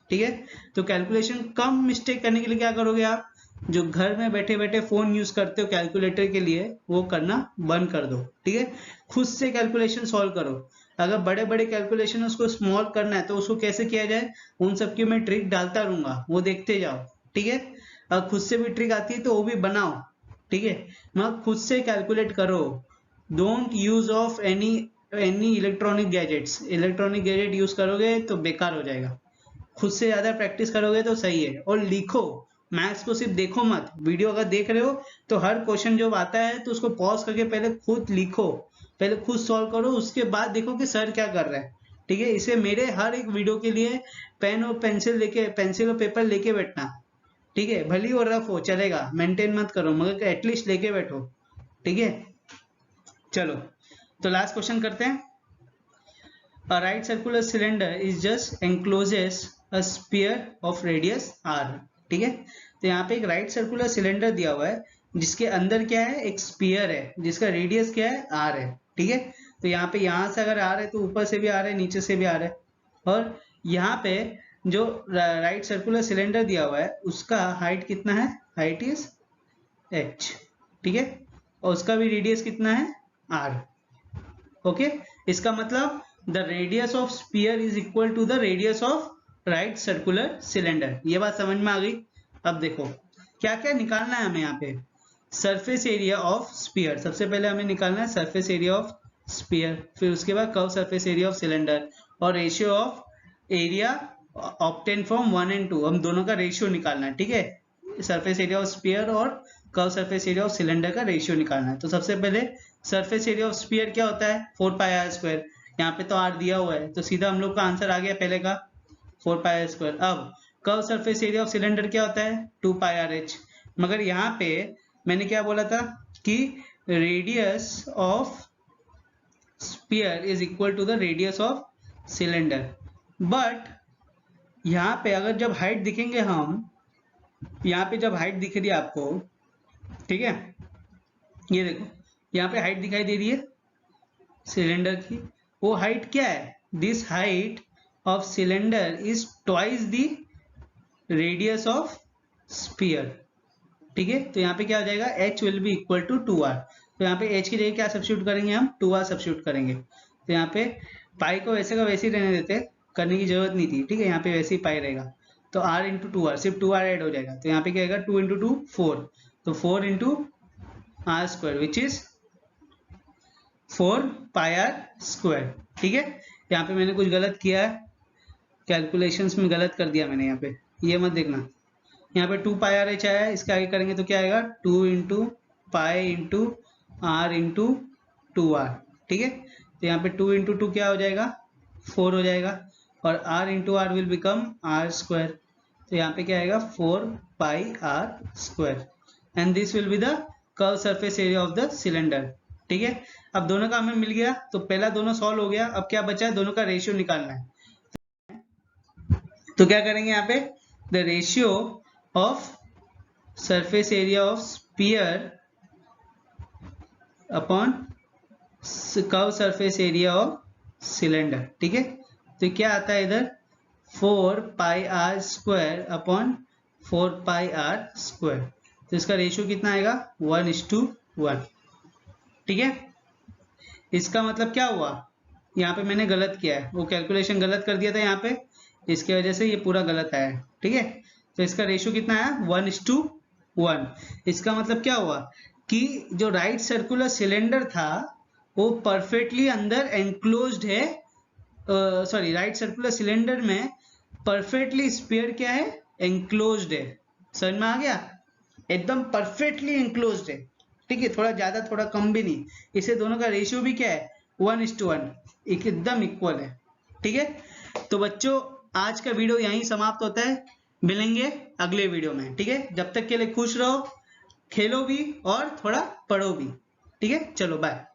ठीक है। तो कैलकुलेशन कम मिस्टेक करने के लिए क्या करोगे आप, जो घर में बैठे बैठे फोन यूज करते हो कैलकुलेटर के लिए, वो करना बंद कर दो, ठीक है। खुद से कैलकुलेशन सॉल्व करो। अगर बड़े बड़े कैलकुलेशन उसको स्मॉल करना है तो उसको कैसे किया जाए, उन सबकी मैं ट्रिक डालता रहूंगा, वो देखते जाओ, ठीक है। अगर खुद से भी ट्रिक आती है तो वो भी बनाओ, ठीक है। मगर खुद से कैलकुलेट करो, don't use of any electronic gadgets. Electronic gadget use करोगे तो बेकार हो जाएगा। खुद से ज्यादा प्रैक्टिस करोगे तो सही है। और लिखो, मैथ्स को सिर्फ देखो मत, वीडियो अगर देख रहे हो तो हर क्वेश्चन जो आता है तो उसको पॉज करके पहले खुद लिखो, पहले खुद सॉल्व करो, उसके बाद देखो कि सर क्या कर रहा है, ठीक है। इसे मेरे हर एक वीडियो के लिए पेन और पेंसिल और पेपर लेके बैठना, ठीक है। भली और रफ हो चलेगा, मेंटेन मत करो, मगर एटलीस्ट लेके बैठो, ठीक है। चलो तो लास्ट क्वेश्चन करते हैं। A right circular cylinder is just encloses a sphere of radius r, ठीक है। तो यहाँ पे एक राइट सर्कुलर सिलेंडर दिया हुआ है जिसके अंदर क्या है, एक स्पीयर है जिसका रेडियस क्या है, r है, ठीक है। तो यहाँ पे यहाँ से अगर r है तो ऊपर से भी r है, नीचे से भी r है। और यहाँ पे जो राइट सर्कुलर सिलेंडर दिया हुआ है उसका हाइट कितना है, हाइट इज h, ठीक है। और उसका भी रेडियस कितना है, r, ओके। इसका मतलब the radius of sphere is equal to the radius of right circular cylinder. ये बात समझ में आ गई। अब देखो क्या क्या निकालना है हमें यहाँ पे, सरफेस एरिया ऑफ स्पीयर, सबसे पहले हमें निकालना है सरफेस एरिया ऑफ स्पीयर, फिर उसके बाद curve surface area of cylinder, और ratio of area obtain from 1 and 2, हम दोनों का रेशियो निकालना है, ठीक है। सरफेस एरिया ऑफ स्पीयर और curve surface area of cylinder का रेशियो निकालना है। तो सबसे पहले सरफेस एरिया ऑफ स्फीयर क्या होता है 4 पाई आर स्क्वायर, यहाँ पे तो आर दिया हुआ है तो सीधा हम लोग का आंसर आ गया पहले का 4 पाई आर स्क्वायर। अब curve surface area of cylinder क्या होता है 2 पाई आर एच, मगर यहाँ पे मैंने क्या बोला था कि radius of sphere is equal to the radius of cylinder, but यहाँ पे अगर जब हाइट दिखेंगे हम, यहाँ पे जब हाइट दिख रही है आपको, ठीक है, ये देखो यहाँ पे हाइट दिखाई दे रही है सिलेंडर की, वो हाइट क्या है, this height of cylinder is twice the radius of sphere, ठीक है। तो यहाँ पे क्या हो जाएगा h will be equal to 2r, तो यहाँ पे h की जगह क्या सब्स्टिट्यूट करेंगे हम 2r सब्स्टिट्यूट करेंगे, तो यहाँ पे पाई को वैसे का वैसे ही रहने देते, करने की जरूरत नहीं थी, ठीक है, यहाँ पे वैसे ही पाई रहेगा, तो r इंटू 2r, सिर्फ 2r ऐड हो जाएगा, तो यहाँ पे क्या आएगा 2 इंटू 2 4, तो 4 into r square which is 4 pi are square, ठीक है। यहाँ पे मैंने कुछ गलत किया है, कैलकुलेशंस में गलत कर दिया मैंने यहाँ पे, ये मत देखना, यहाँ पे 2 पाई आर एच आया है, इसके आगे करेंगे तो क्या आएगा 2 into pi into r into 2r, ठीक है। तो यहाँ पे 2 इंटू 2 क्या हो जाएगा 4 हो जाएगा, और r into R will become R square, तो यहाँ पे क्या आएगा 4 pi are square, and this will be the curve surface area of the cylinder, ठीक है। अब दोनों का हमें मिल गया, तो पहला दोनों सॉल्व हो गया, अब क्या बचा है दोनों का रेशियो निकालना है, तो क्या करेंगे यहाँ पे the ratio of surface area of sphere upon curve surface area of cylinder, ठीक है। तो क्या आता है इधर 4 pi are square upon 4 pi are square, तो इसका रेशियो कितना आएगा 1:1, ठीक है। इसका मतलब क्या हुआ, यहाँ पे मैंने गलत किया है, वो कैलकुलेशन गलत कर दिया था यहाँ पे, इसके वजह से ये पूरा गलत आया है, ठीक है। तो इसका रेशियो कितना आया 1:1, इसका मतलब क्या हुआ कि जो राइट सर्कुलर सिलेंडर था वो परफेक्टली अंदर एंक्लोज्ड है, सॉरी राइट सर्कुलर सिलेंडर में परफेक्टली स्फीयर क्या है एंक्लोज्ड है, समझ में आ गया, एकदम परफेक्टली एंक्लोज्ड है, ठीक है, थोड़ा ज्यादा थोड़ा कम भी नहीं, इसे दोनों का रेशियो भी क्या है 1:1, एकदम इक्वल है, ठीक है। तो बच्चों आज का वीडियो यहीं समाप्त होता है, मिलेंगे अगले वीडियो में, ठीक है। जब तक के लिए खुश रहो, खेलो भी और थोड़ा पढ़ो भी, ठीक है, चलो बाय।